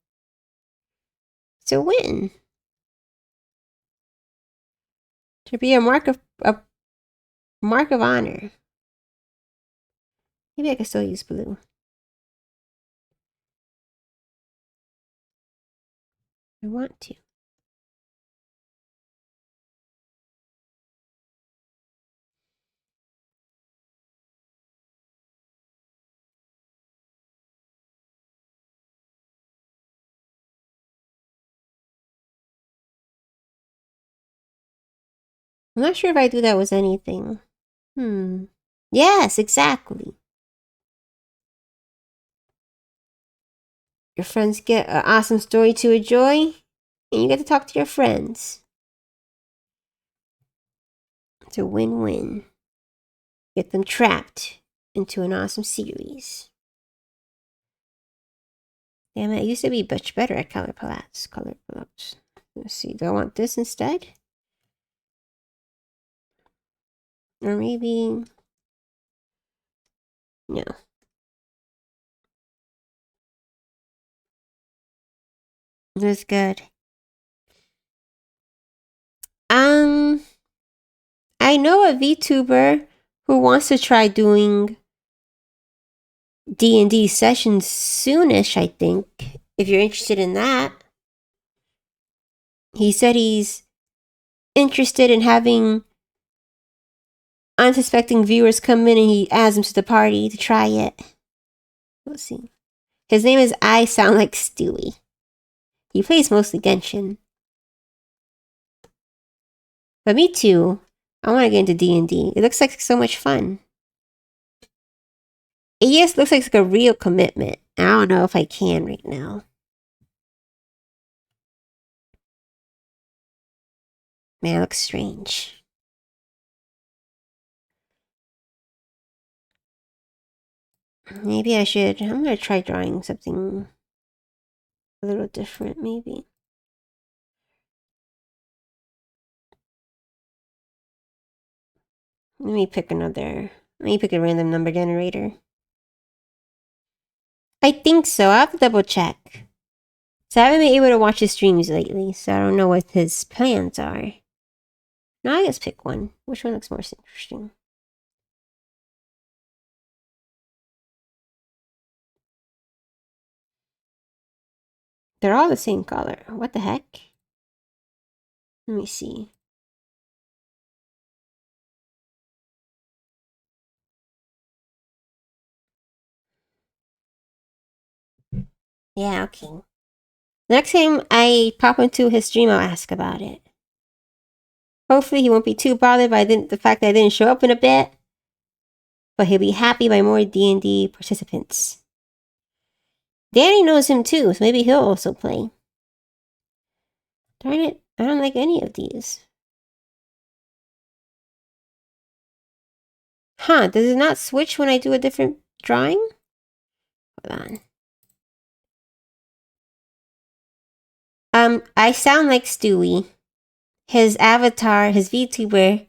It's a win. To be a mark of honor. Maybe I can still use blue. I want to. I'm not sure if I do that with anything. Yes, exactly. Your friends get an awesome story to enjoy, and you get to talk to your friends. It's a win-win. Get them trapped into an awesome series. Damn it, I used to be much better at color palettes. Let's see, do I want this instead? Or maybe... No. That's good. I know a VTuber who wants to try doing D&D sessions soonish, I think. If you're interested in that. He said he's interested in having unsuspecting viewers come in and he adds them to the party to try it. Let's see. His name is I Sound Like Stewie. He plays mostly Genshin. But me too. I want to get into D&D. It looks like so much fun. It just looks like a real commitment. I don't know if I can right now. Man, it looks strange. Maybe I should. I'm going to try drawing something a little different, maybe. Let me pick a random number generator. I think so. I'll have to double check. So I haven't been able to watch his streams lately, so I don't know what his plans are. No, I guess pick one. Which one looks more interesting? They're all the same color. What the heck? Let me see. Yeah, okay. Next time I pop into his stream, I'll ask about it. Hopefully he won't be too bothered by the fact that I didn't show up in a bit. But he'll be happy by more D&D participants. Danny knows him too, so maybe he'll also play. Darn it, I don't like any of these. Huh, does it not switch when I do a different drawing? Hold on. I sound like Stewie. His avatar, his VTuber,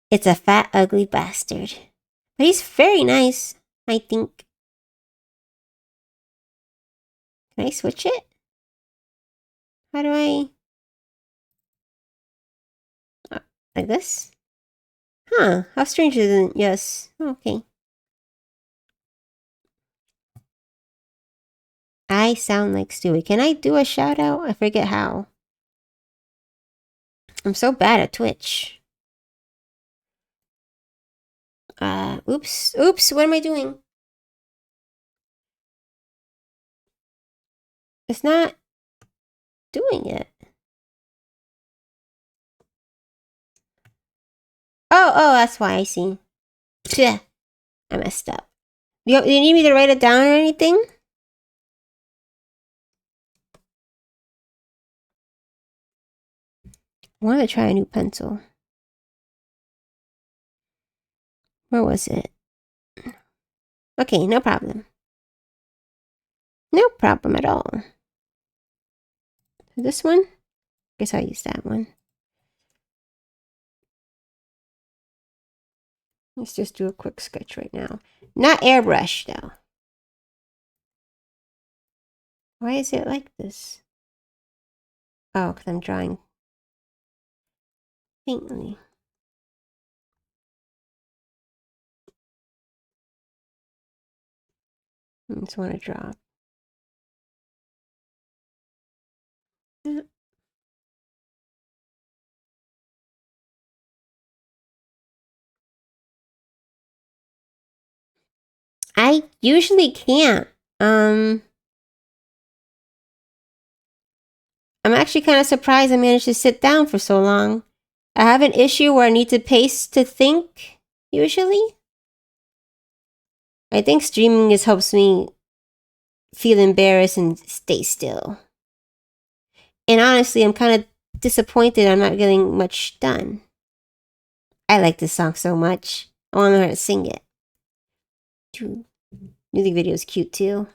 it's a fat, ugly bastard. But he's very nice, I think. Can I switch it? How do I... like this? Huh, how strange is it? Yes, okay. I sound like Stewie. Can I do a shout out? I forget how. I'm so bad at Twitch. Oops. Oops, what am I doing? It's not doing it. Oh, that's why I see. Pfft, I messed up. You need me to write it down or anything? I want to try a new pencil. Where was it? Okay, no problem. No problem at all. This one? Guess I'll use that one. Let's just do a quick sketch right now. Not airbrush, though. Why is it like this? Oh, because I'm drawing. Faintly. I just want to drop. I usually can't. I'm actually kind of surprised I managed to sit down for so long. I have an issue where I need to pace to think, usually. I think streaming just helps me feel embarrassed and stay still. And honestly, I'm kind of disappointed I'm not getting much done. I like this song so much. I want to learn how to sing it. Music video is cute too.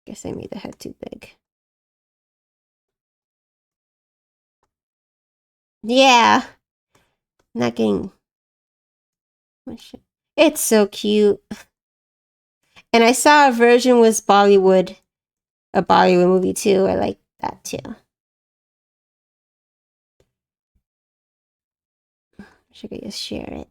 Guess I made the head too big. Yeah. Not getting much. It's so cute. And I saw a version was Bollywood. A Bollywood movie too. I like that too. I should just share it.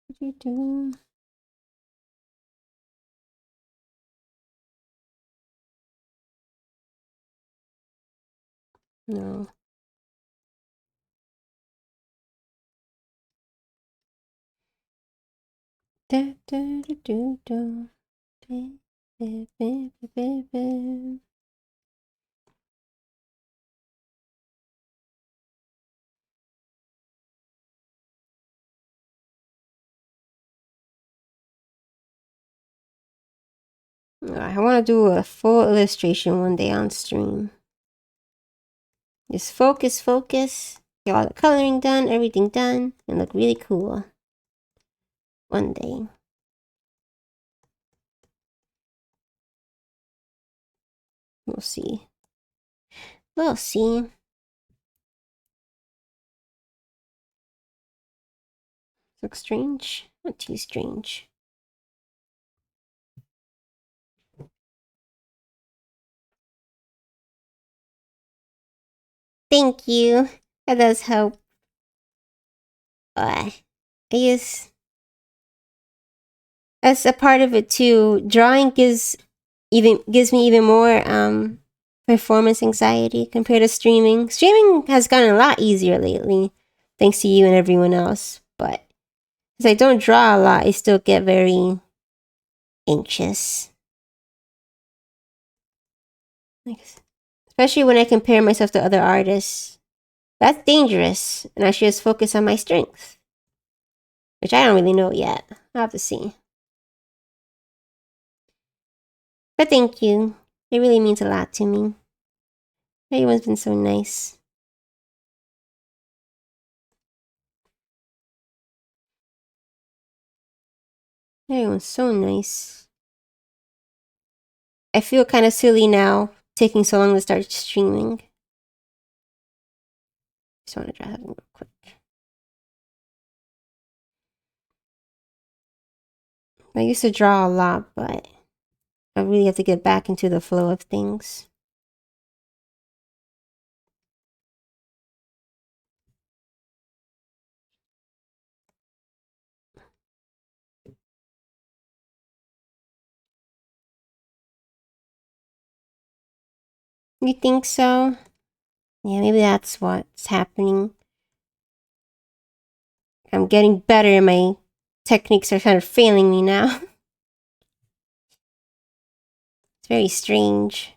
What you doing? No. Da, da, da, do, do. Ba, ba, ba, ba, ba. I want to do a full illustration one day on stream. Just focus, get all the coloring done, everything done, and look really cool. One day. We'll see. We'll see. Looks strange? Not too strange. Thank you. That does help. I guess that's a part of it too. Drawing gives me even more performance anxiety compared to streaming. Streaming has gotten a lot easier lately, thanks to you and everyone else. But since I don't draw a lot, I still get very anxious. Especially when I compare myself to other artists. That's dangerous, and I should just focus on my strengths. Which I don't really know yet. I'll have to see. But thank you. It really means a lot to me. Everyone's been so nice. Everyone's so nice. I feel kind of silly now, taking so long to start streaming. Just want to draw something real quick. I used to draw a lot, but I really have to get back into the flow of things. You think so? Yeah, maybe that's what's happening. I'm getting better and my techniques are kind of failing me now. It's very strange.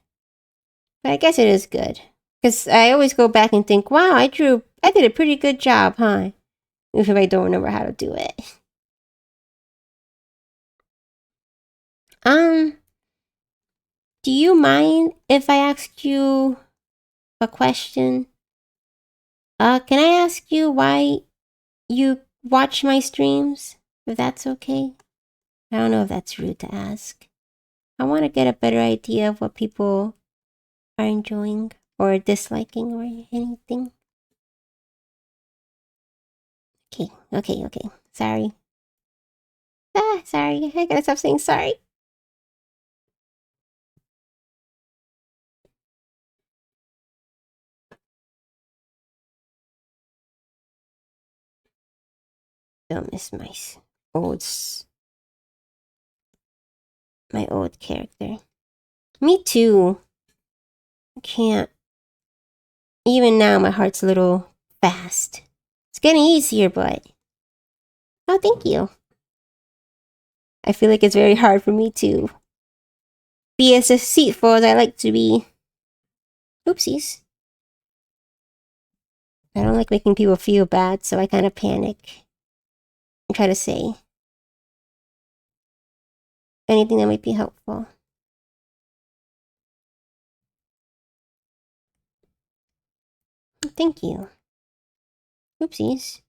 But I guess it is good. Because I always go back and think, wow, I did a pretty good job, huh? Even if I don't remember how to do it. Do you mind if I ask you a question? Can I ask you why you watch my streams? If that's okay? I don't know if that's rude to ask. I want to get a better idea of what people are enjoying or disliking or anything. Okay. Sorry. Sorry. I gotta stop saying sorry. Don't miss my old character. Me too. I can't. Even now, my heart's a little fast. It's getting easier, but... Oh, thank you. I feel like it's very hard for me to be as deceitful as I like to be. Oopsies. I don't like making people feel bad, so I kind of panic and try to say anything that might be helpful. Thank you. Oopsies.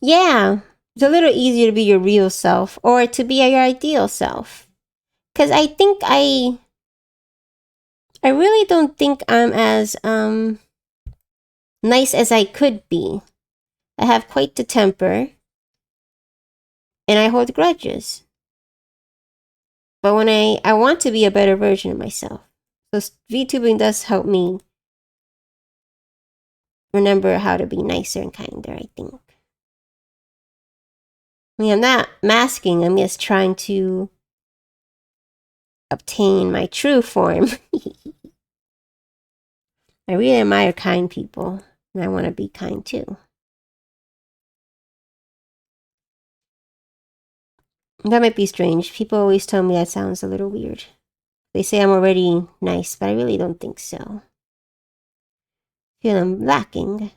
Yeah, it's a little easier to be your real self or to be your ideal self. Because I think I really don't think I'm as nice as I could be. I have quite the temper and I hold grudges. But when I want to be a better version of myself. So VTubing does help me remember how to be nicer and kinder, I think. I mean, I'm not masking, I'm just trying to obtain my true form. I really admire kind people, and I want to be kind too. That might be strange. People always tell me that sounds a little weird. They say I'm already nice, but I really don't think so. I feel I'm lacking.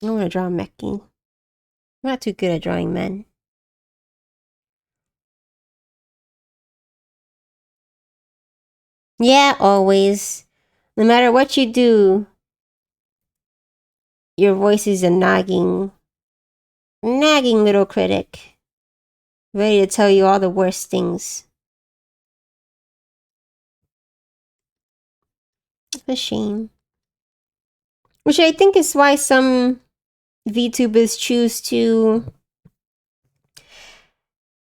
I want to draw Meki. I'm not too good at drawing men. Yeah, always. No matter what you do, your voice is a nagging little critic. Ready to tell you all the worst things. It's a shame. Which I think is why some VTubers choose to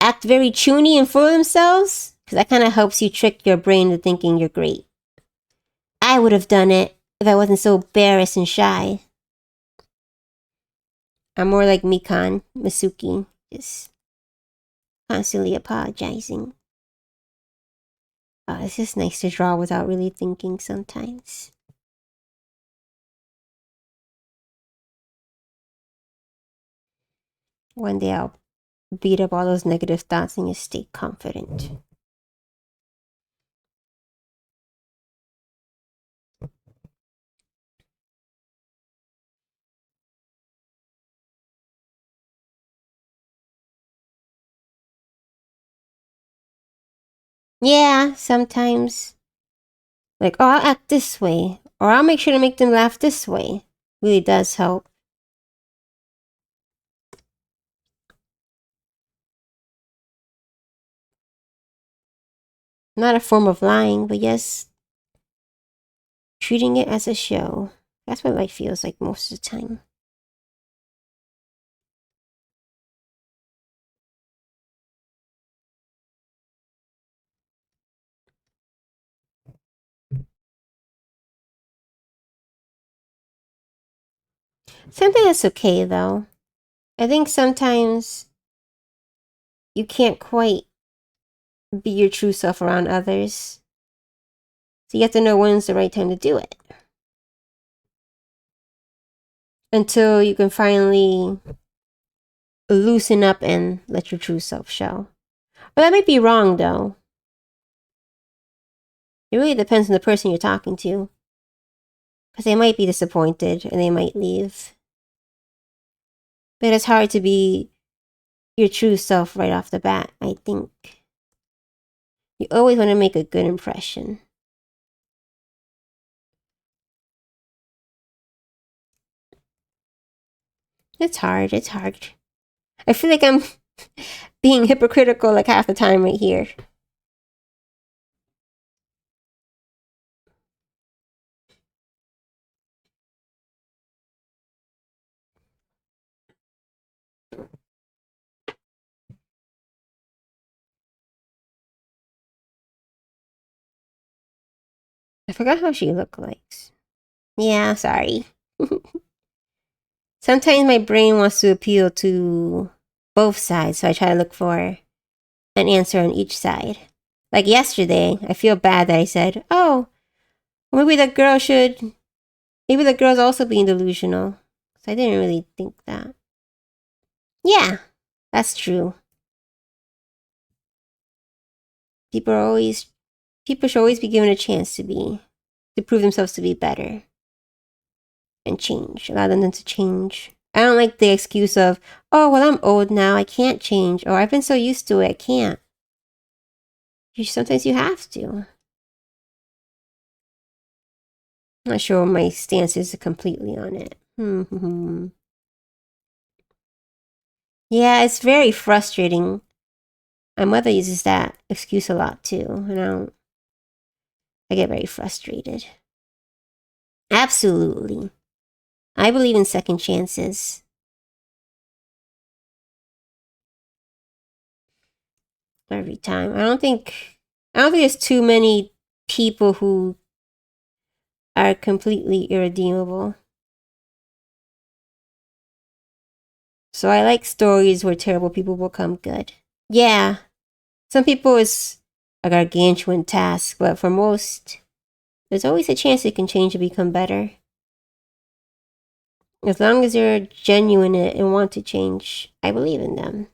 act very chuny and full of themselves. Because that kind of helps you trick your brain into thinking you're great. I would have done it if I wasn't so embarrassed and shy. I'm more like Mikan, Masuki, just constantly apologizing. It's just nice to draw without really thinking sometimes. One day I'll beat up all those negative thoughts and just stay confident. Yeah, sometimes. Like, oh, I'll act this way. Or I'll make sure to make them laugh this way. Really does help. Not a form of lying, but yes, treating it as a show. That's what life feels like most of the time. Something that's okay, though. I think sometimes you can't quite be your true self around others. So you have to know when's the right time to do it. Until you can finally loosen up and let your true self show. But that might be wrong, though. It really depends on the person you're talking to. Because they might be disappointed and they might leave. But it's hard to be your true self right off the bat, I think. You always want to make a good impression. It's hard. It's hard. I feel like I'm being hypocritical like half the time right here. I forgot how she looked like. Yeah, sorry. Sometimes my brain wants to appeal to both sides, so I try to look for an answer on each side. Like yesterday, I feel bad that I said, oh, maybe the girl's also being delusional. So I didn't really think that. Yeah, that's true. People should always be given a chance to prove themselves to be better and change. Allow them to change. I don't like the excuse of, oh, well, I'm old now, I can't change, or I've been so used to it, I can't. Sometimes you have to. I'm not sure my stance is completely on it. Yeah, it's very frustrating. My mother uses that excuse a lot too, and I get very frustrated. Absolutely. I believe in second chances. Every time. I don't think there's too many people who are completely irredeemable. So I like stories where terrible people become good. Yeah. Some people it's a gargantuan task, but for most, there's always a chance it can change and become better. As long as they're genuine and want to change, I believe in them.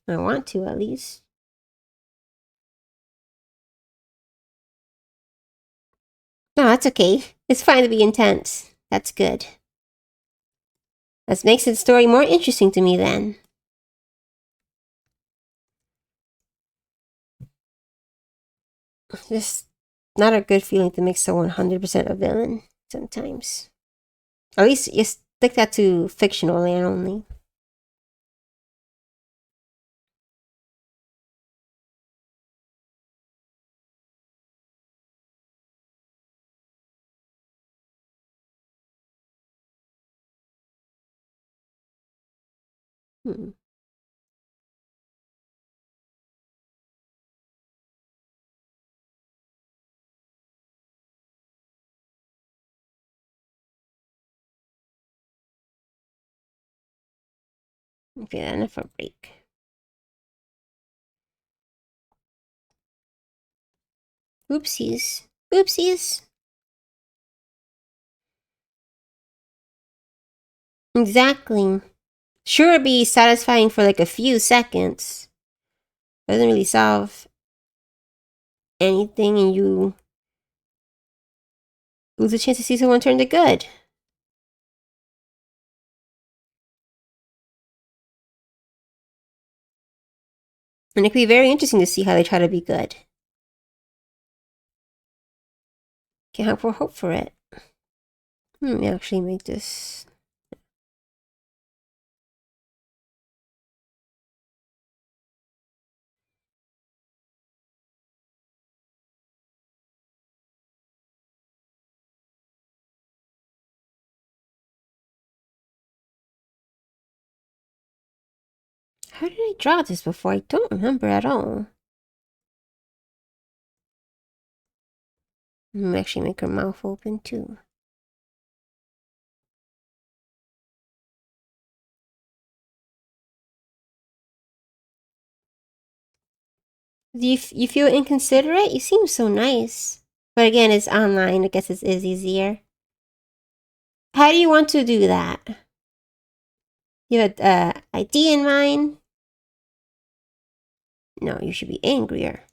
I want to, at least. No, that's okay. It's fine to be intense. That's good. That makes the story more interesting to me then. Just not a good feeling to make someone 100% a villain sometimes. At least you stick that to fictional land only. Hmm. Okay, enough for a break. Oopsies. Oopsies. Exactly. Sure, it'd be satisfying for like a few seconds. Doesn't really solve anything, and you lose a chance to see someone turn to good. And it could be very interesting to see how they try to be good. Can't help but hope for it. Let me actually make this. How did I draw this before? I don't remember at all. Let me actually make her mouth open too. Do you feel inconsiderate? You seem so nice. But again, it's online. I guess it is easier. How do you want to do that? You have an idea in mind? No, you should be angrier.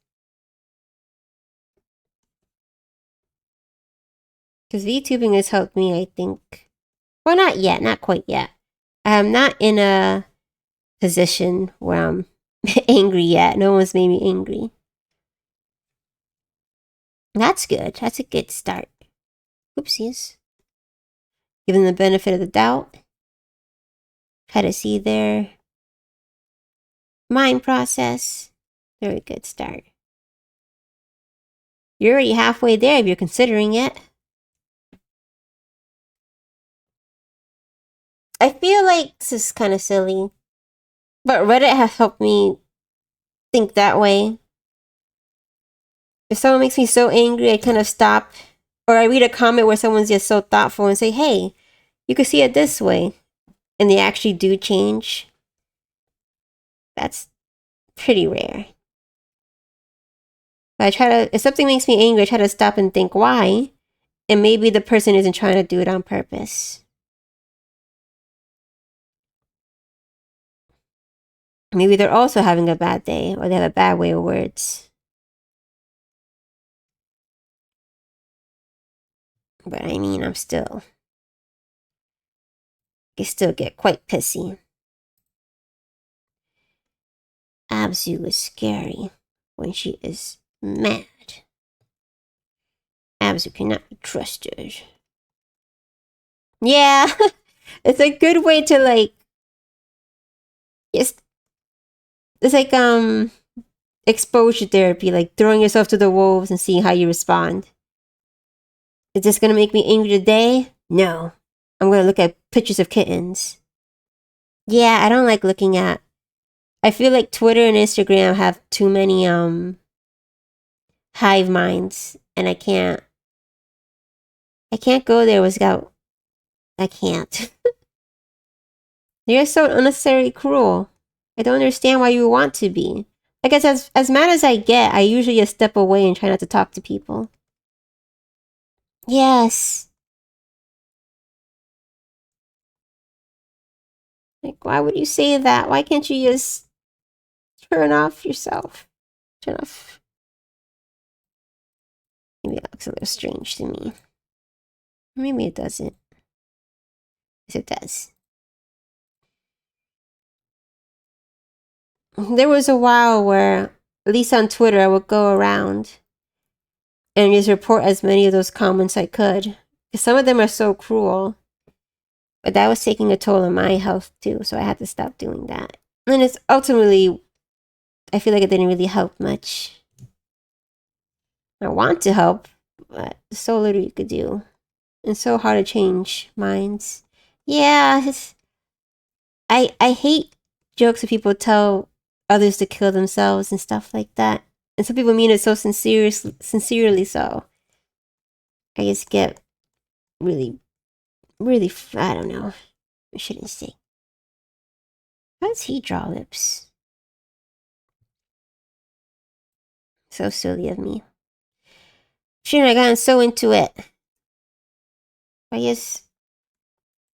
Because VTubing has helped me, I think. Well, not yet. Not quite yet. I'm not in a position where I'm angry yet. No one's made me angry. That's good. That's a good start. Oopsies. Give them the benefit of the doubt. Try to see their mind process. Very good start. You're already halfway there if you're considering it. I feel like this is kind of silly, but Reddit has helped me think that way. If someone makes me so angry, I kind of stop. Or I read a comment where someone's just so thoughtful and say, hey, you could see it this way. And they actually do change. That's pretty rare. But if something makes me angry, I try to stop and think why. And maybe the person isn't trying to do it on purpose. Maybe they're also having a bad day or they have a bad way of words. But I mean, I still get quite pissy. Abzu is scary when she is mad. Abzu cannot be trusted. Yeah, it's a good way to like. It's like exposure therapy, like throwing yourself to the wolves and seeing how you respond. Is this gonna make me angry today? No. I'm gonna look at pictures of kittens. Yeah, I don't like looking at. I feel like Twitter and Instagram have too many hive minds, and I can't go there without. I can't. They're so unnecessarily cruel. I don't understand why you want to be. I guess as mad as I get, I usually just step away and try not to talk to people. Yes. Like, why would you say that? Why can't you just turn off yourself? Turn off. Maybe that looks a little strange to me. Maybe it doesn't. Yes, it does. There was a while where, at least on Twitter, I would go around and just report as many of those comments I could. Because some of them are so cruel. But that was taking a toll on my health too, so I had to stop doing that. And it's ultimately, I feel like it didn't really help much. I want to help, but there's so little you could do. It's so hard to change minds. Yeah, I hate jokes that people tell others to kill themselves and stuff like that. And some people mean it so sincerely so. I just get really, really, I don't know. I shouldn't say. How does he draw lips? So silly of me. Shouldn't have gotten so into it. I just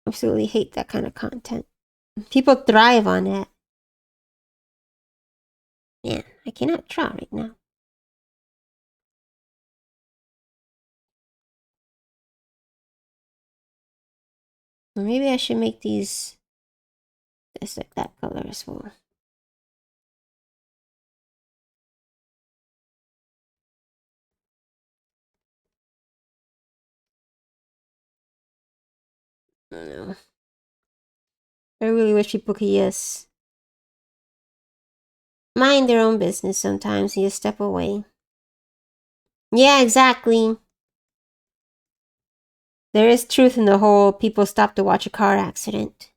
absolutely hate that kind of content. People thrive on it. Man, I cannot draw right now. Well, maybe I should make these this like that color as well. I don't know. I really wish people could just mind their own business sometimes and just step away. Yeah, exactly. There is truth in the whole people stop to watch a car accident.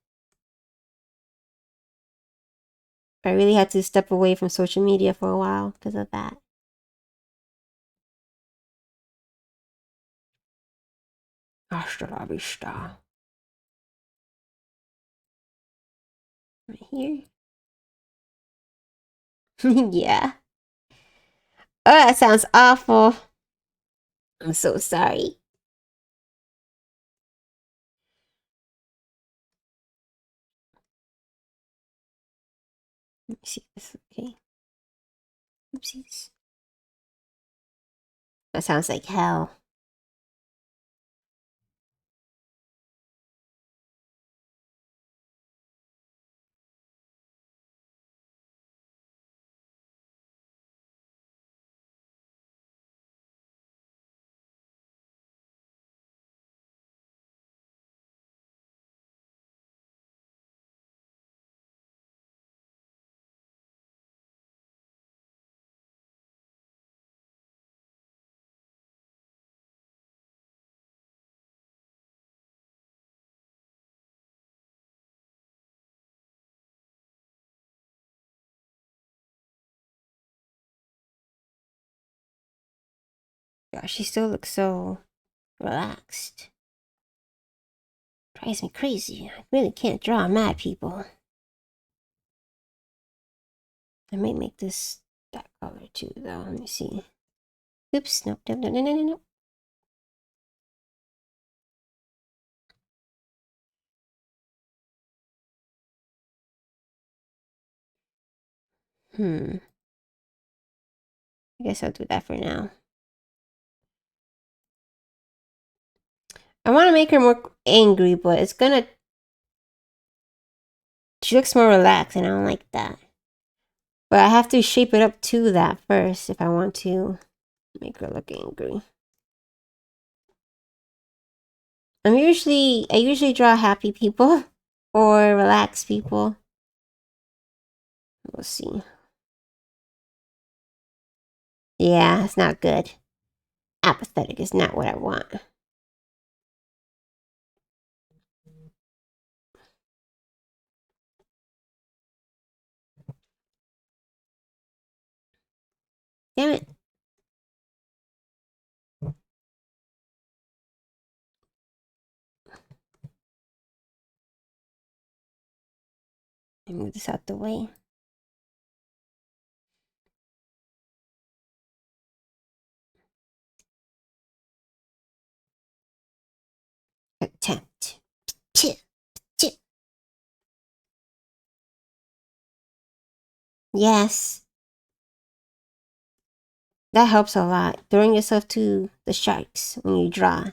I really had to step away from social media for a while because of that. Hasta la vista. Right here. Yeah. Oh, that sounds awful. I'm so sorry. Let me see this. Okay. Oopsies. That sounds like hell. Gosh, she still looks so relaxed. Drives me crazy. I really can't draw mad people. I might make this that color too, though. Let me see. Oops, nope, nope, nope, nope, nope, nope. I guess I'll do that for now. I want to make her more angry, but it's gonna... She looks more relaxed, and I don't like that. But I have to shape it up to that first if I want to make her look angry. I usually draw happy people or relaxed people. We'll see. Yeah, it's not good. Apathetic is not what I want. Damn it. Let me move this out the way. Attempt. Yes. That helps a lot. Throwing yourself to the sharks when you draw.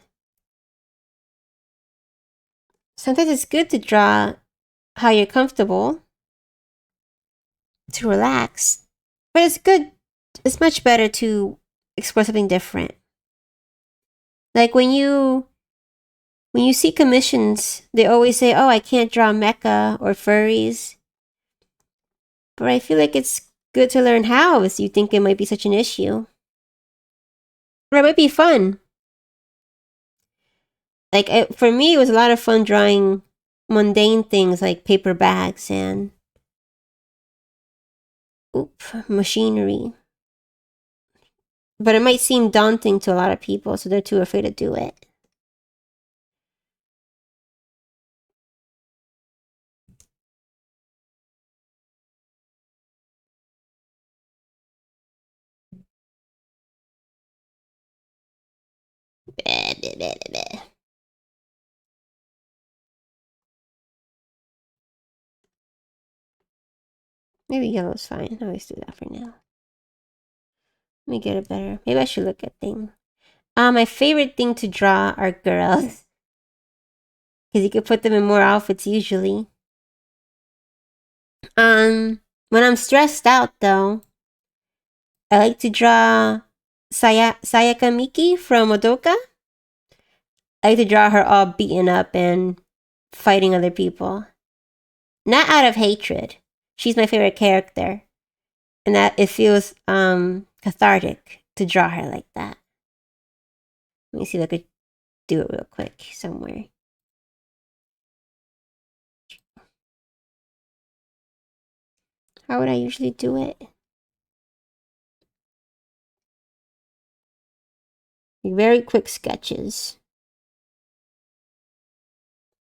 Sometimes it's good to draw how you're comfortable to relax. But it's good. It's much better to explore something different. Like when you see commissions, they always say, "Oh, I can't draw mecha or furries." But I feel like it's good to learn how if you think it might be such an issue. Or it might be fun. Like, for me, it was a lot of fun drawing mundane things like paper bags and machinery. But it might seem daunting to a lot of people, so they're too afraid to do it. Maybe yellow's fine. I always do that for now. Let me get it better. Maybe I should look at things. My favorite thing to draw are girls. Because you could put them in more outfits usually. When I'm stressed out though, I like to draw Sayaka Miki from Madoka. I like to draw her all beaten up and fighting other people. Not out of hatred. She's my favorite character. And that it feels cathartic to draw her like that. Let me see if I could do it real quick somewhere. How would I usually do it? Very quick sketches.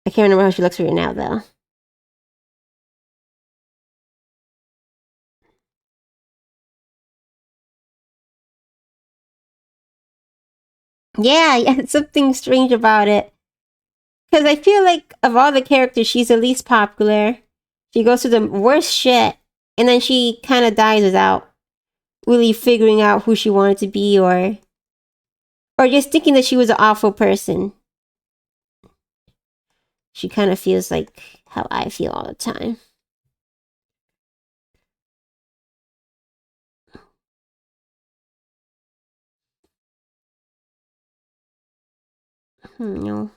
I can't remember how she looks right now though. Yeah, something strange about it. Because I feel like of all the characters, she's the least popular. She goes through the worst shit, and then she kind of dies without really figuring out who she wanted to be, or just thinking that she was an awful person. She kind of feels like how I feel all the time. No.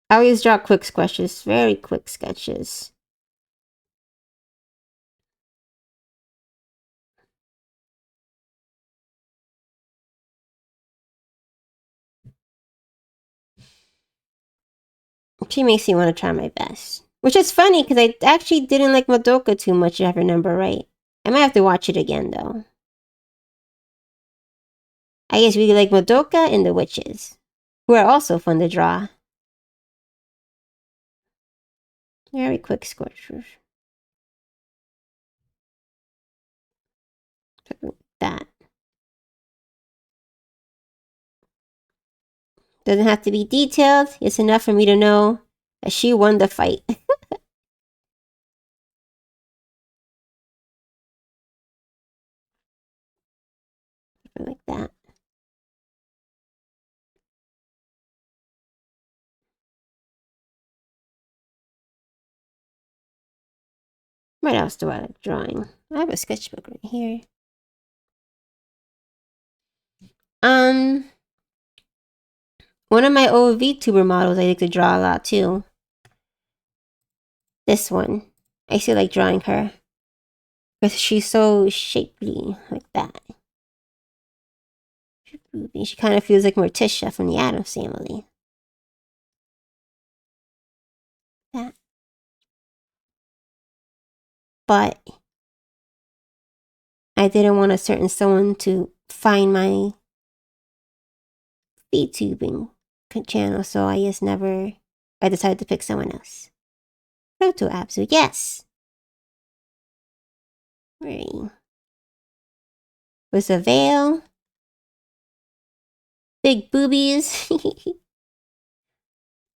I always draw quick sketches, very quick sketches. She makes me want to try my best. Which is funny, because I actually didn't like Madoka too much, if I remember right. I might have to watch it again, though. I guess we like Madoka and the witches, who are also fun to draw. Very quick sculptures. That. Doesn't have to be detailed. It's enough for me to know that she won the fight. Like that. What else do I like drawing? I have a sketchbook right here. One of my old VTuber models I like to draw a lot too. This one. I still like drawing her. Because she's so shapely, like that. She kind of feels like Morticia from the Addams Family. That. But I didn't want a certain someone to find my VTubing channel, so I decided to pick someone else. Proto Absu, yes! Right. With a veil. Big boobies.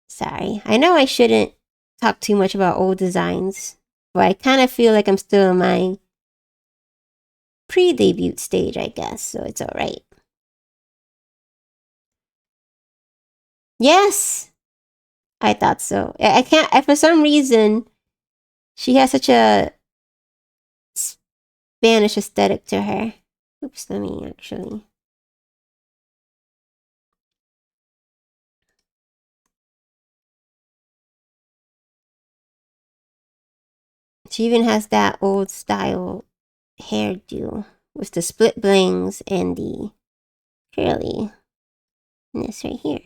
Sorry. I know I shouldn't talk too much about old designs, but I kind of feel like I'm still in my pre-debut stage, I guess, so it's alright. Yes! I thought so. I can't, for some reason, she has such a Spanish aesthetic to her. Oops, let me actually. She even has that old style hairdo with the split blings and the curly. And this right here.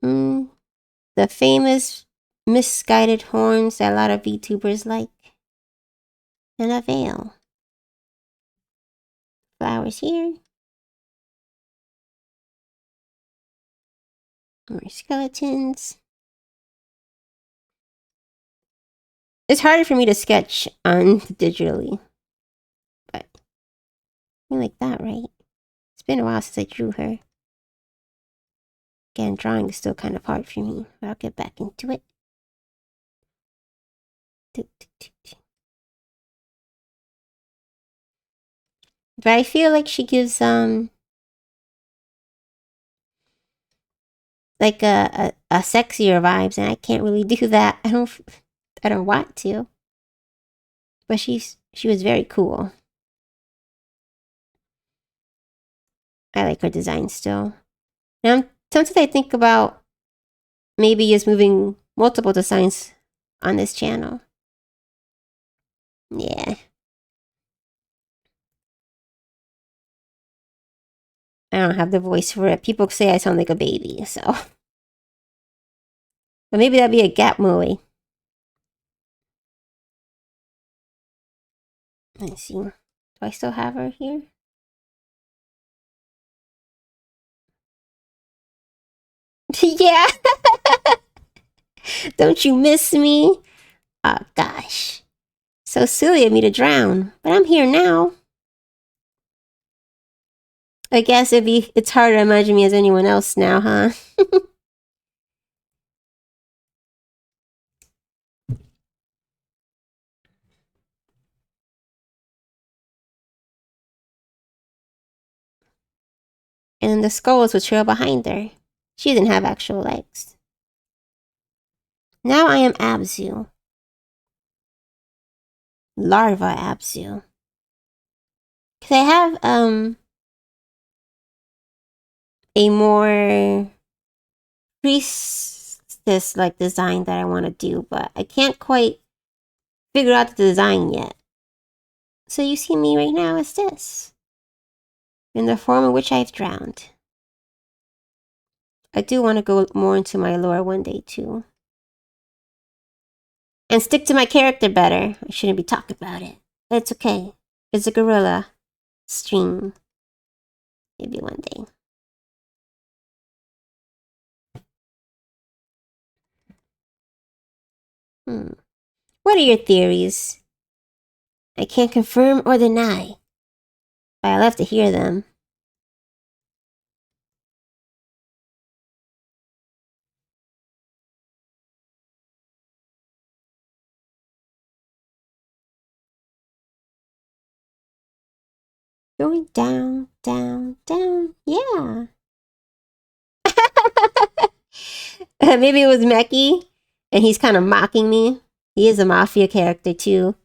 The famous misguided horns that a lot of VTubers like. And a veil. Flowers here. More skeletons. It's harder for me to sketch on digitally. But I like that, right? It's been a while since I drew her. Again, drawing is still kind of hard for me, but I'll get back into it. But I feel like she gives like a sexier vibes, and I can't really do that. I don't want to. But she was very cool. I like her design still. Now sometimes I think about maybe just moving multiple designs on this channel. Yeah. I don't have the voice for it. People say I sound like a baby, so. But maybe that'd be a gap movie. Let's see. Do I still have her here? Yeah. Don't you miss me? Oh, gosh. So silly of me to drown. But I'm here now. I guess it's hard to imagine me as anyone else now, huh? And then the skulls would trail behind her. She didn't have actual legs. Now I am Abzu. Larva Abzu. Cause I have a more priestess like design that I want to do, but I can't quite figure out the design yet. So you see me right now as this, in the form in which I've drowned. I do want to go more into my lore one day too. And stick to my character better. I shouldn't be talking about it. But it's okay. It's a gorilla. stream. Maybe one day. What are your theories? I can't confirm or deny, but I love to hear them. Going down, down, down. Yeah. Maybe it was Meki, and he's kind of mocking me. He is a mafia character, too.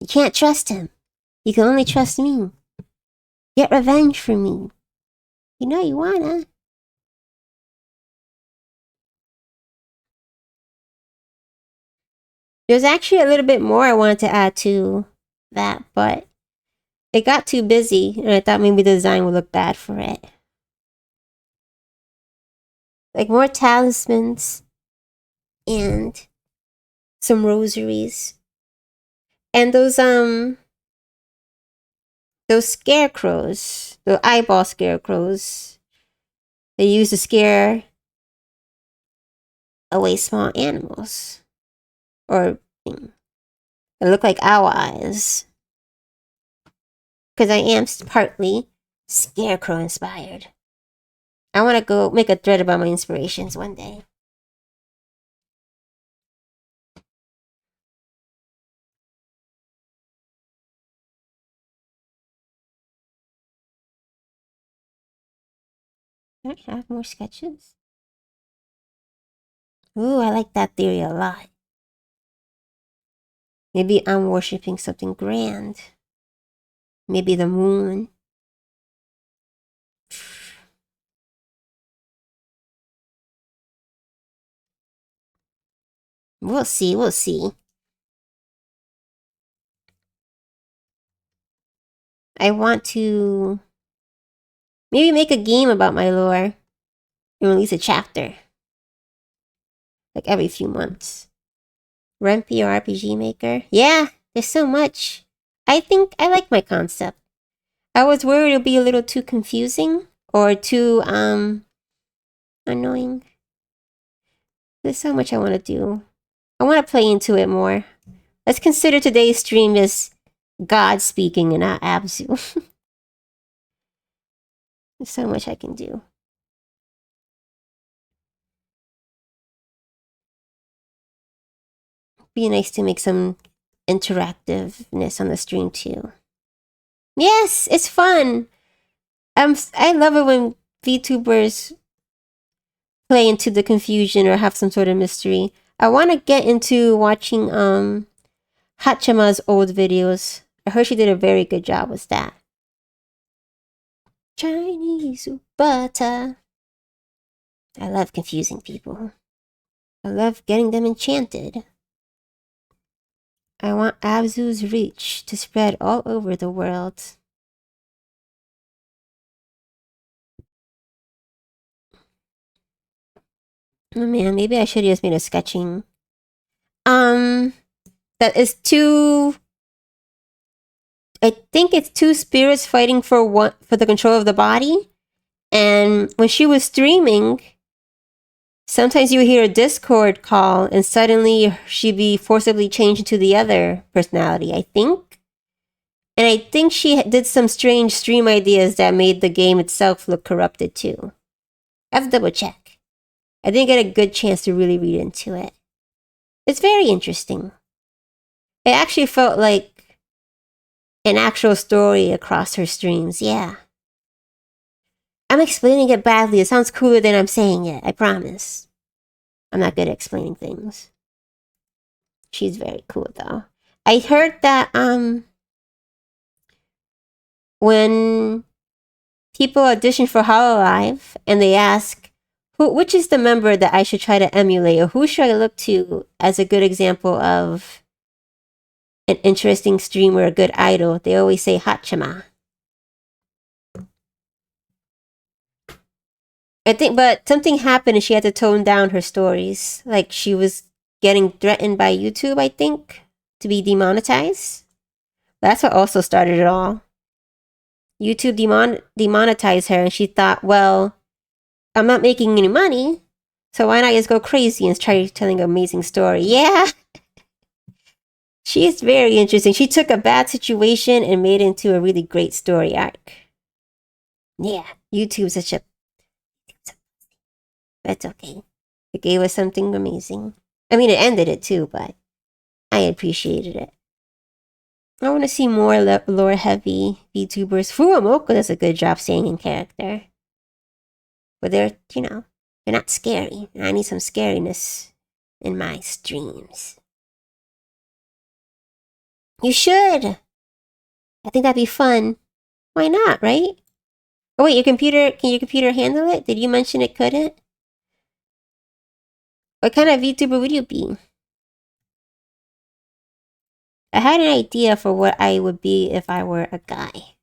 You can't trust him. You can only trust me. Get revenge for me. You know you wanna. There's actually a little bit more I wanted to add to that, but it got too busy, and I thought maybe the design would look bad for it. Like more talismans and some rosaries. And those scarecrows, the eyeball scarecrows, they use to scare away small animals. Or they look like owl eyes. Because I am partly scarecrow inspired. I want to go make a thread about my inspirations one day. Can I have more sketches? Ooh, I like that theory a lot. Maybe I'm worshipping something grand. Maybe the moon. We'll see, we'll see. I want to maybe make a game about my lore and release a chapter. Like every few months. Rempi or RPG Maker? Yeah, there's so much. I think I like my concept. I was worried it'll be a little too confusing or too annoying. There's so much I want to do. I want to play into it more. Let's consider today's stream as God speaking and not Abzu. There's so much I can do. Be nice to make some interactiveness on the stream too. Yes, it's fun. I love it when VTubers play into the confusion or have some sort of mystery. I want to get into watching Hachama's old videos. I heard she did a very good job with that. Chinese butter. I love confusing people. I love getting them enchanted. I want Abzu's reach to spread all over the world. Oh man, maybe I should have just made a sketching. That is two. I think it's two spirits fighting for the control of the body. And when she was streaming, sometimes you would hear a Discord call and suddenly she'd be forcibly changed into the other personality, I think. And I think she did some strange stream ideas that made the game itself look corrupted too. I have to double check. I didn't get a good chance to really read into it. It's very interesting. It actually felt like an actual story across her streams, yeah. I'm explaining it badly. It sounds cooler than I'm saying it, I promise. I'm not good at explaining things. She's very cool though. I heard that when people audition for Hololive and they ask which is the member that I should try to emulate, or who should I look to as a good example of an interesting streamer, a good idol, they always say Hachama. I think, but something happened and she had to tone down her stories. Like she was getting threatened by YouTube, I think, to be demonetized. That's what also started it all. YouTube demonetized her, and she thought, well, I'm not making any money, so why not just go crazy and try telling an amazing story? Yeah, she is very interesting. She took a bad situation and made it into a really great story arc. Yeah, YouTube's such a... That's okay. It gave us something amazing. I mean, it ended it too, but I appreciated it. I want to see more lore-heavy VTubers. Fuwamoka does a good job staying in character. But they're, they're not scary. I need some scariness in my streams. You should! I think that'd be fun. Why not, right? Oh wait, can your computer handle it? Did you mention it couldn't? What kind of VTuber would you be? I had an idea for what I would be if I were a guy.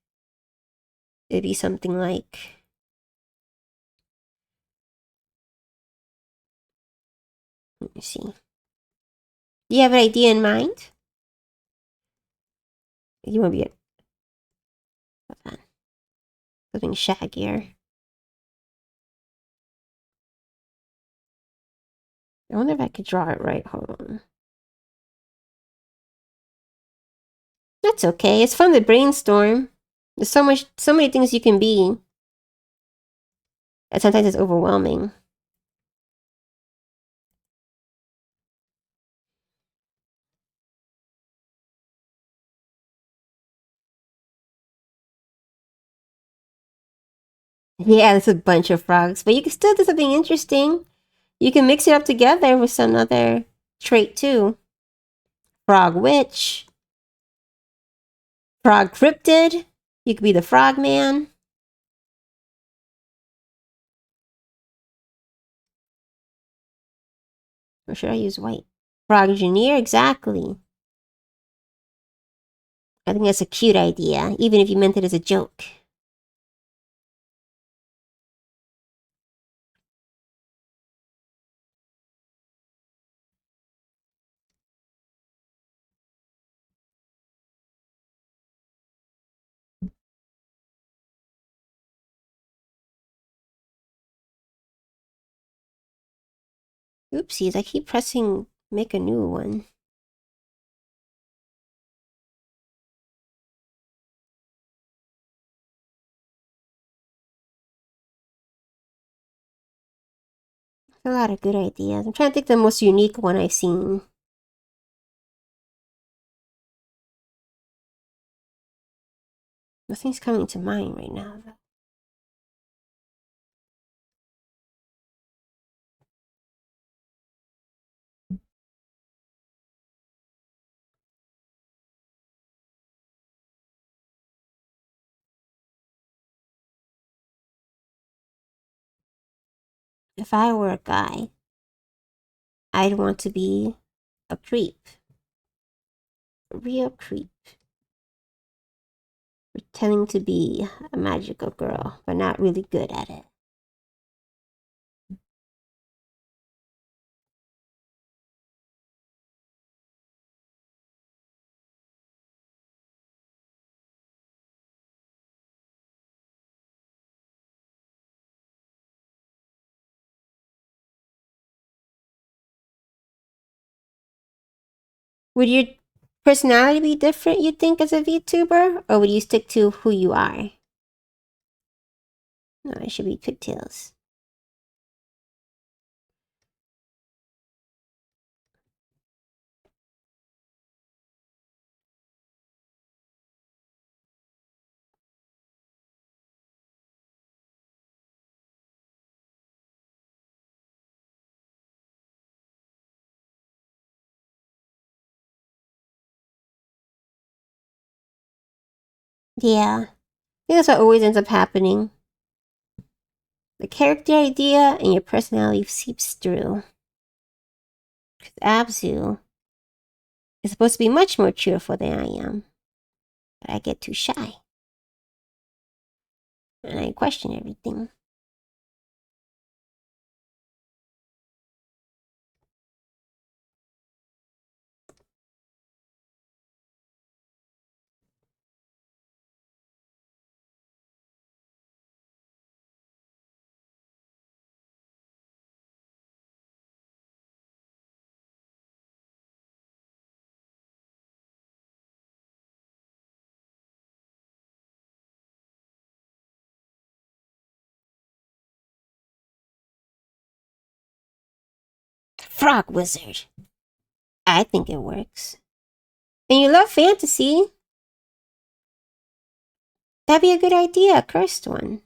It'd be something like... Let me see. Do you have an idea in mind? You want to be a... Hold on. Something shaggier. I wonder if I could draw it right. Hold on. That's okay. It's fun to brainstorm. There's so many things you can be. And sometimes it's overwhelming. Yeah, there's a bunch of frogs, but you can still do something interesting. You can mix it up together with some other trait too. Frog witch. Frog cryptid. You could be the frog man. Or should I use white? Frog engineer, exactly. I think that's a cute idea, even if you meant it as a joke. Oopsies, I keep pressing make a new one. A lot of good ideas. I'm trying to think the most unique one I've seen. Nothing's coming to mind right now, though. If I were a guy, I'd want to be a creep. A real creep. Pretending to be a magical girl, but not really good at it. Would your personality be different, you think, as a VTuber? Or would you stick to who you are? No, it should be pigtails. Yeah. I think that's what always ends up happening. The character idea and your personality seeps through. Because Abzu is supposed to be much more cheerful than I am. But I get too shy. And I question everything. frog wizard. I think it works. And you love fantasy. That'd be a good idea, a cursed one.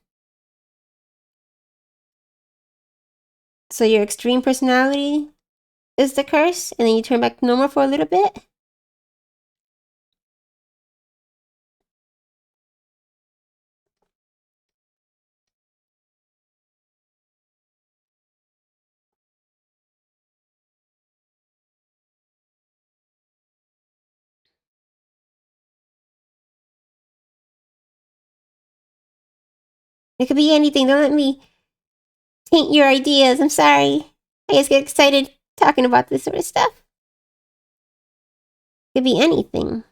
So your extreme personality is the curse, and then you turn back to normal for a little bit? It could be anything. Don't let me taint your ideas. I'm sorry. I just get excited talking about this sort of stuff. It could be anything.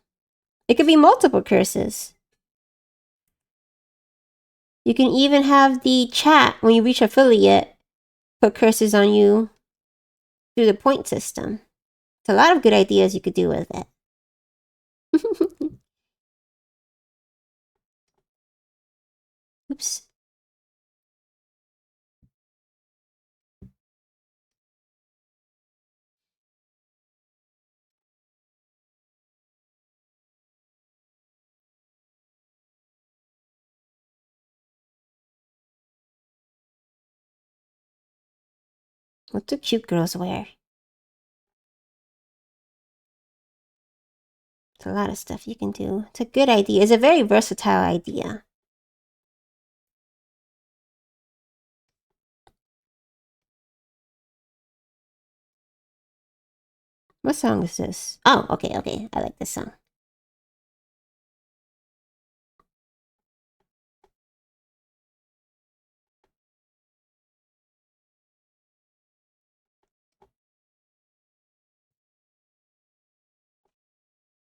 It could be multiple curses. You can even have the chat, when you reach affiliate, put curses on you through the point system. It's a lot of good ideas you could do with it. Oops. What do cute girls wear? It's a lot of stuff you can do. It's a good idea. It's a very versatile idea. What song is this? Oh, okay, okay. I like this song.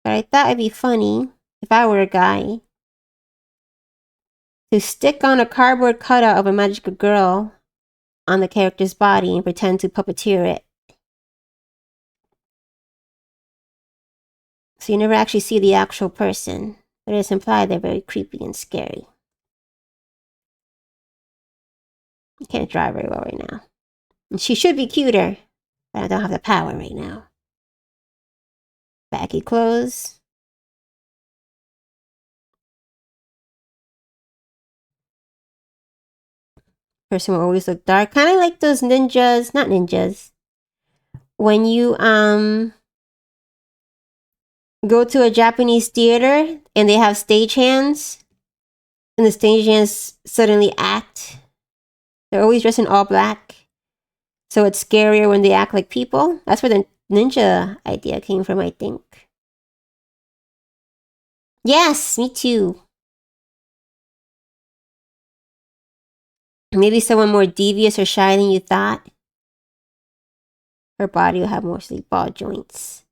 But I thought it'd be funny if I were a guy to stick on a cardboard cutout of a magical girl on the character's body and pretend to puppeteer it. So you never actually see the actual person, but it's implied they're very creepy and scary. I can't draw very well right now. And she should be cuter, but I don't have the power right now. Baggy clothes. Person will always look dark. Kind of like those ninjas, not ninjas. When you go to a Japanese theater and they have stagehands, and the stagehands suddenly act. They're always dressed in all black. So it's scarier when they act like people. That's where the ninja idea came from, I think. Yes, me too. Maybe someone more devious or shy than you thought. Her body will have mostly ball joints.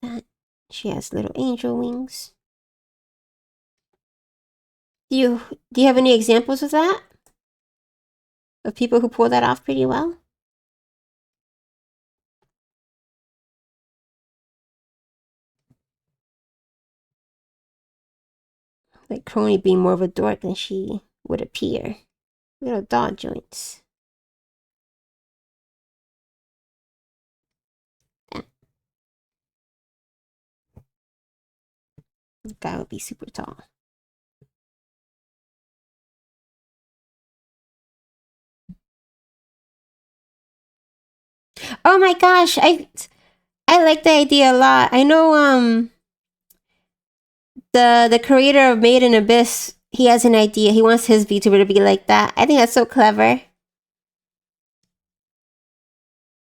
That she has little angel wings. Do you have any examples of that? Of people who pull that off pretty well? Like Crony being more of a dork than she would appear. Little dog joints. That guy would be super tall. Oh my gosh, I like the idea a lot. I know the creator of Made in Abyss, he has an idea. He wants his VTuber to be like that. I think that's so clever.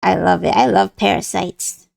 I love it. I love parasites.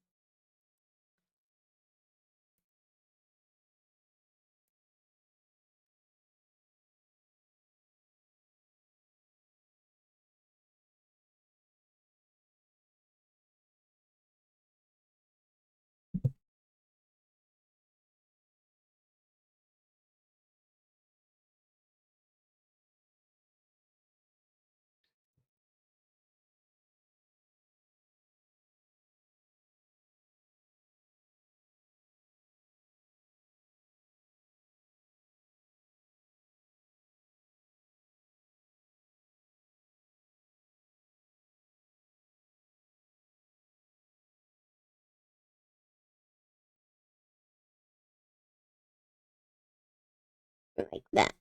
Like that.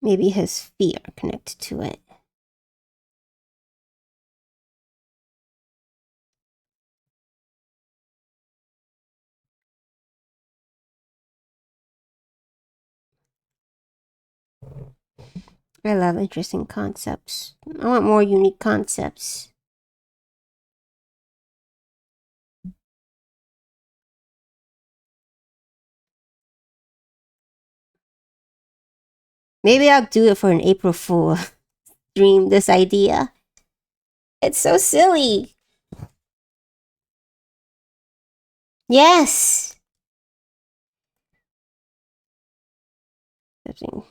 Maybe his feet are connected to it. I love interesting concepts. I want more unique concepts. Maybe I'll do it for an April Fool dream, this idea. It's so silly. Yes. Something,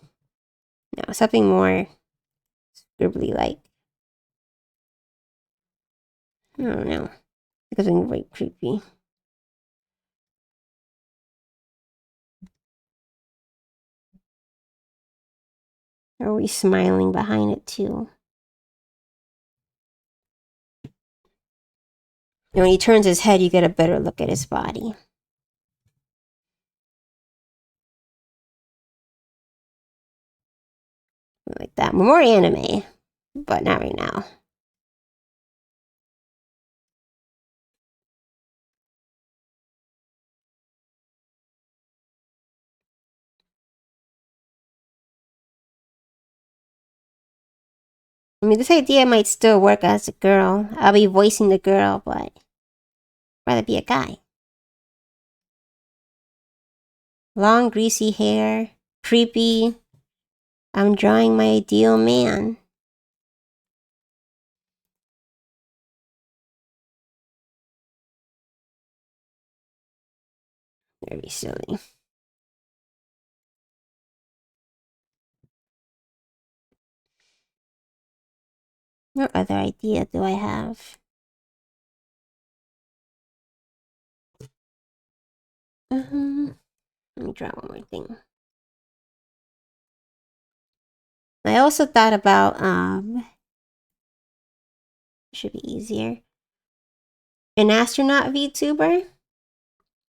no, something more scribbly like. I don't know. Something very creepy. Are we smiling behind it too? And when he turns his head, you get a better look at his body. Like that. More anime, but not right now. I mean, this idea might still work as a girl. I'll be voicing the girl, but I'd rather be a guy. Long, greasy hair, creepy. I'm drawing my ideal man. Very silly. What other idea do I have? Let me draw one more thing. I also thought about, should be easier. An astronaut VTuber,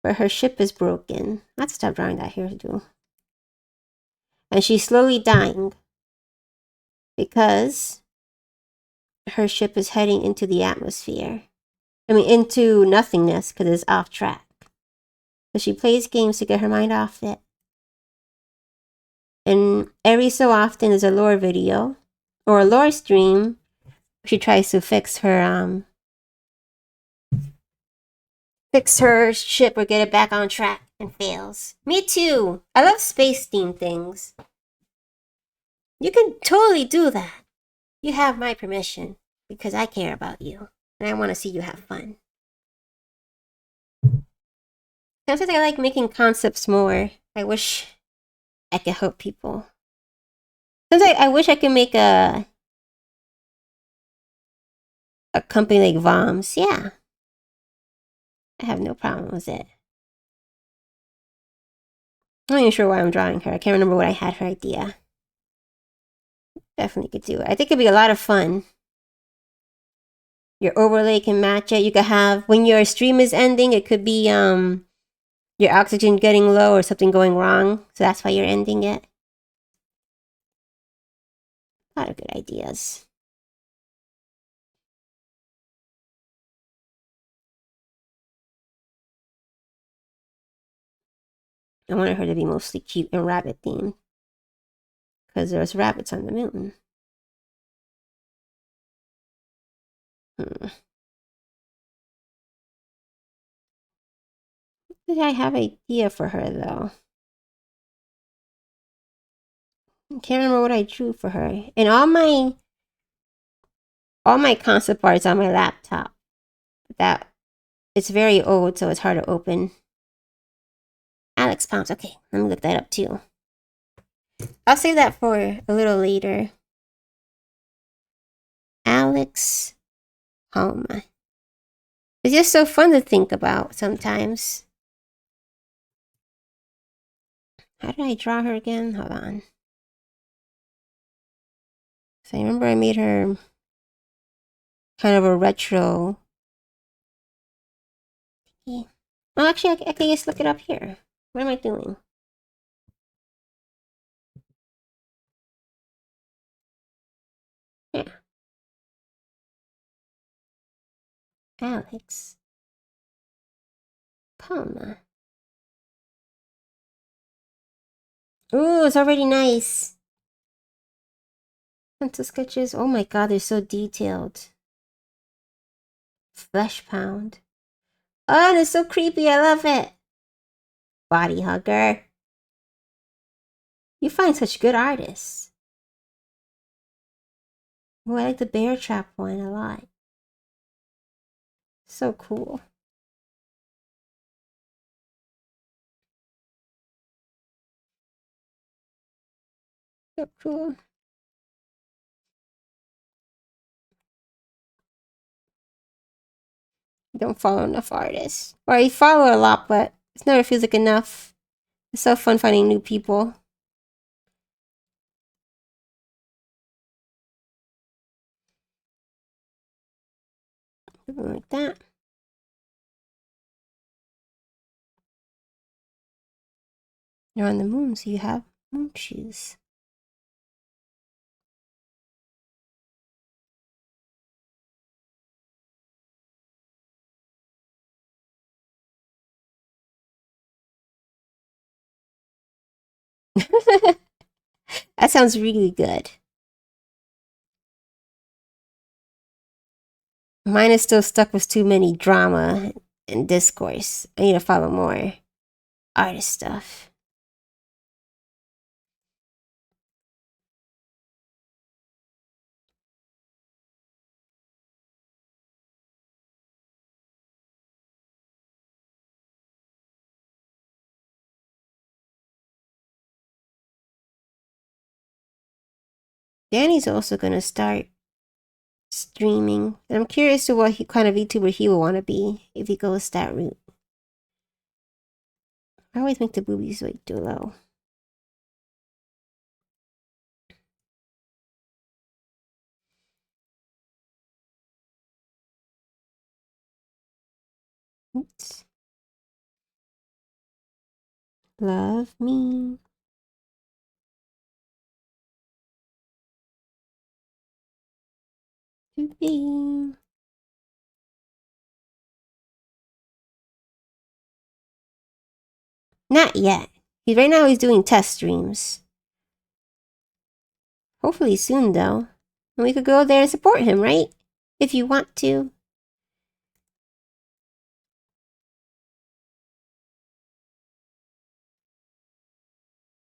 but her ship is broken. I have to stop drawing that here too. And she's slowly dying because her ship is heading into the atmosphere. I mean, into nothingness because it's off track. So she plays games to get her mind off it. And every so often there's a lore video or a lore stream. She tries to fix her ship or get it back on track and fails. Me too. I love space themed things. You can totally do that. You have my permission because I care about you and I want to see you have fun. Sometimes I like making concepts more. I wish I could help people. Sometimes I wish I could make a company like Voms. Yeah. I have no problem with it. I'm not even sure why I'm drawing her. I can't remember what I had her idea. Definitely could do it. I think it'd be a lot of fun. Your overlay can match it. You could have, when your stream is ending, it could be your oxygen getting low or something going wrong. So that's why you're ending it. A lot of good ideas. I wanted her to be mostly cute and rabbit themed. Because there's rabbits on the moon. Did I have an idea for her though? I can't remember what I drew for her. And all my concept art is on my laptop. That it's very old, so it's hard to open. Alex Pounds. Okay, let me look that up too. I'll save that for a little later. Alex Home. It's just so fun to think about sometimes. How did I draw her again? Hold on. So I remember I made her kind of a retro. Well, actually, I can just look it up here. What am I doing? Yeah. Alex. Palma. Ooh, it's already nice. Pencil sketches. Oh my god, they're so detailed. Flesh pound. Oh, they're so creepy. I love it. Body hugger. You find such good artists. Oh, I like the bear trap one a lot. So cool. So cool. I don't follow enough artists. Or I follow a lot, but it never feels like enough. It's so fun finding new people. Something like that. You're on the moon, so you have moon shoes. That sounds really good. Mine is still stuck with too many drama and discourse. I need to follow more artist stuff. Danny's also gonna start streaming. And I'm curious to what kind of YouTuber he will want to be if he goes that route. I always make the boobies way too low. Oops. Love me. To be. Not yet. Right now he's doing test streams. Hopefully soon though. And we could go there and support him, right? If you want to.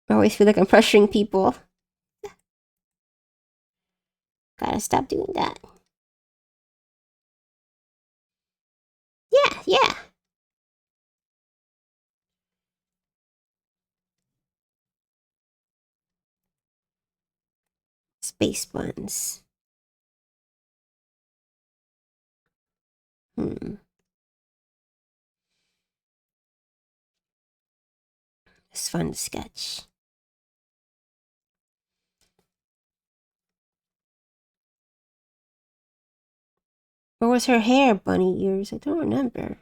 I always feel like I'm pressuring people. Gotta stop doing that. Yeah, yeah. Space buns. It's fun to sketch. Or was her hair bunny ears? I don't remember.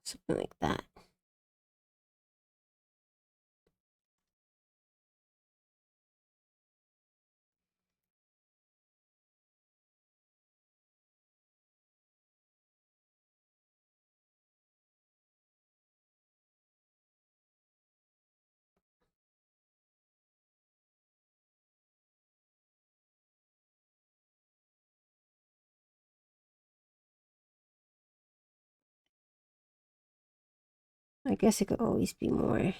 Something like that. I guess it could always be more.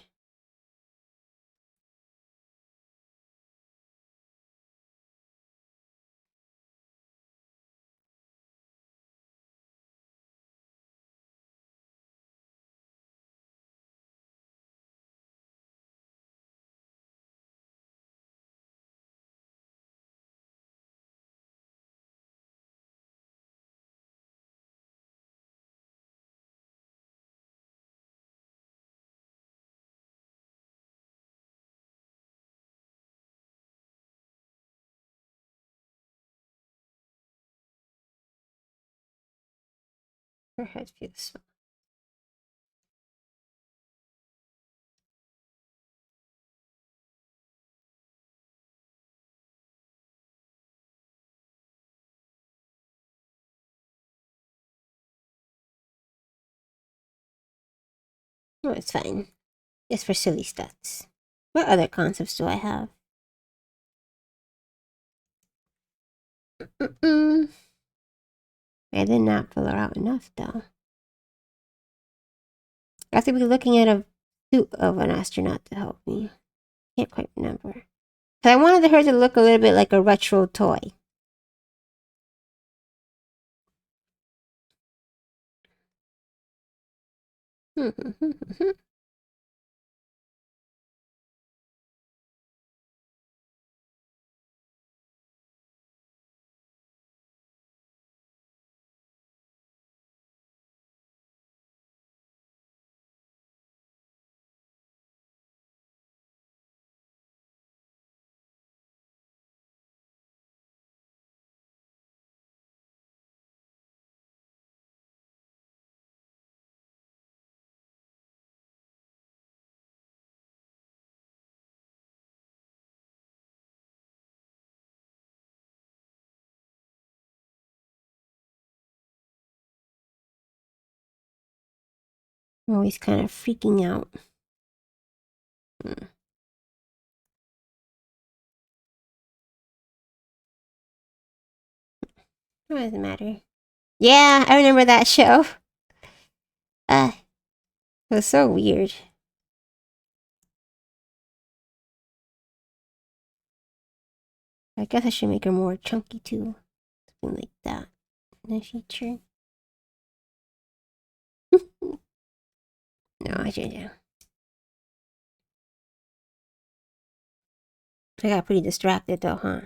Her head feels small. Oh, it's fine. Just for silly stats. What other concepts do I have? I did not fill her out enough, though. I have to be looking at a suit of an astronaut to help me. Can't quite remember. But I wanted her to look a little bit like a retro toy. I'm always kind of freaking out. What does it matter? Yeah, I remember that show. It was so weird. I guess I should make her more chunky too. Something like that in the future. No, I shouldn't. I got pretty distracted though, huh?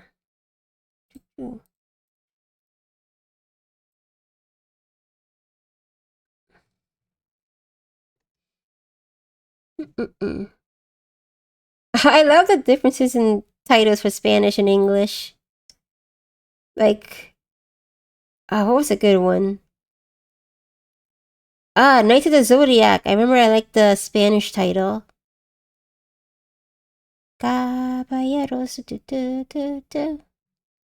I love the differences in titles for Spanish and English. Like, what was a good one? Knights of the Zodiac. I remember I liked the Spanish title. Caballeros.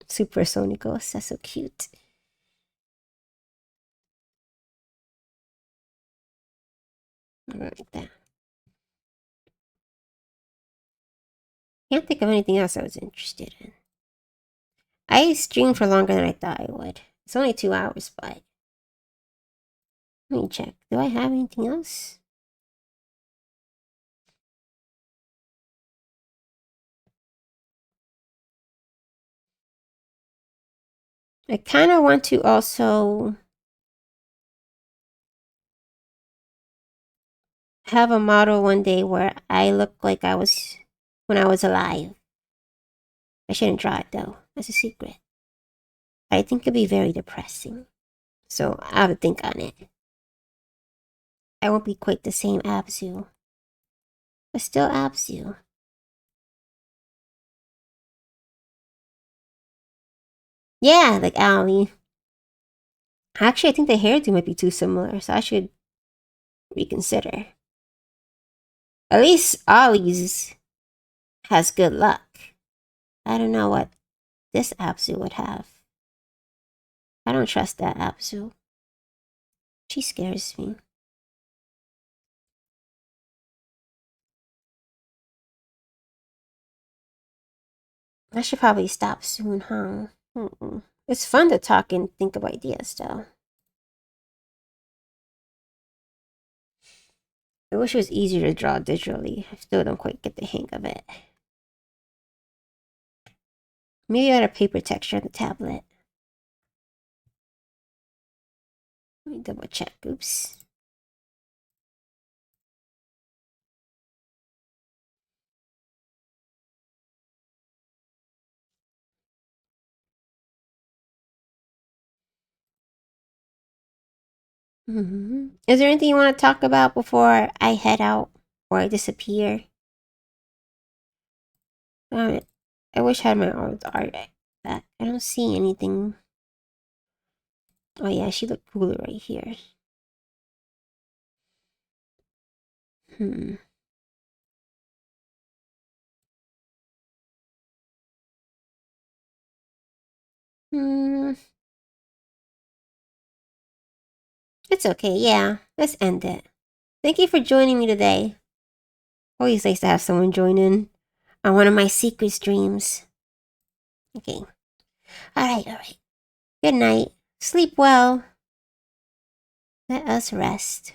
Supersónicos. That's so cute. I like that. Can't think of anything else I was interested in. I streamed for longer than I thought I would. It's only 2 hours, but let me check. Do I have anything else? I kind of want to also have a model one day where I look like I was when I was alive. I shouldn't draw it though. That's a secret. I think it'd be very depressing. So I have to think on it. I won't be quite the same Abzu. But still Abzu. Yeah, like Ali. Actually, I think the hairdo might be too similar, so I should reconsider. At least Ollie's has good luck. I don't know what this Abzu would have. I don't trust that Abzu. She scares me. I should probably stop soon, huh? It's fun to talk and think of ideas, though. I wish it was easier to draw digitally. I still don't quite get the hang of it. Maybe I had a paper texture on the tablet. Let me double check. Oops. Is there anything you want to talk about before I head out or I disappear? I wish I had my art back. I don't see anything. Oh yeah, she looked cooler right here. Hmm. Hmm. It's okay, yeah. Let's end it. Thank you for joining me today. Always nice to have someone join in on one of my secret streams. Okay. Alright. Good night. Sleep well. Let us rest.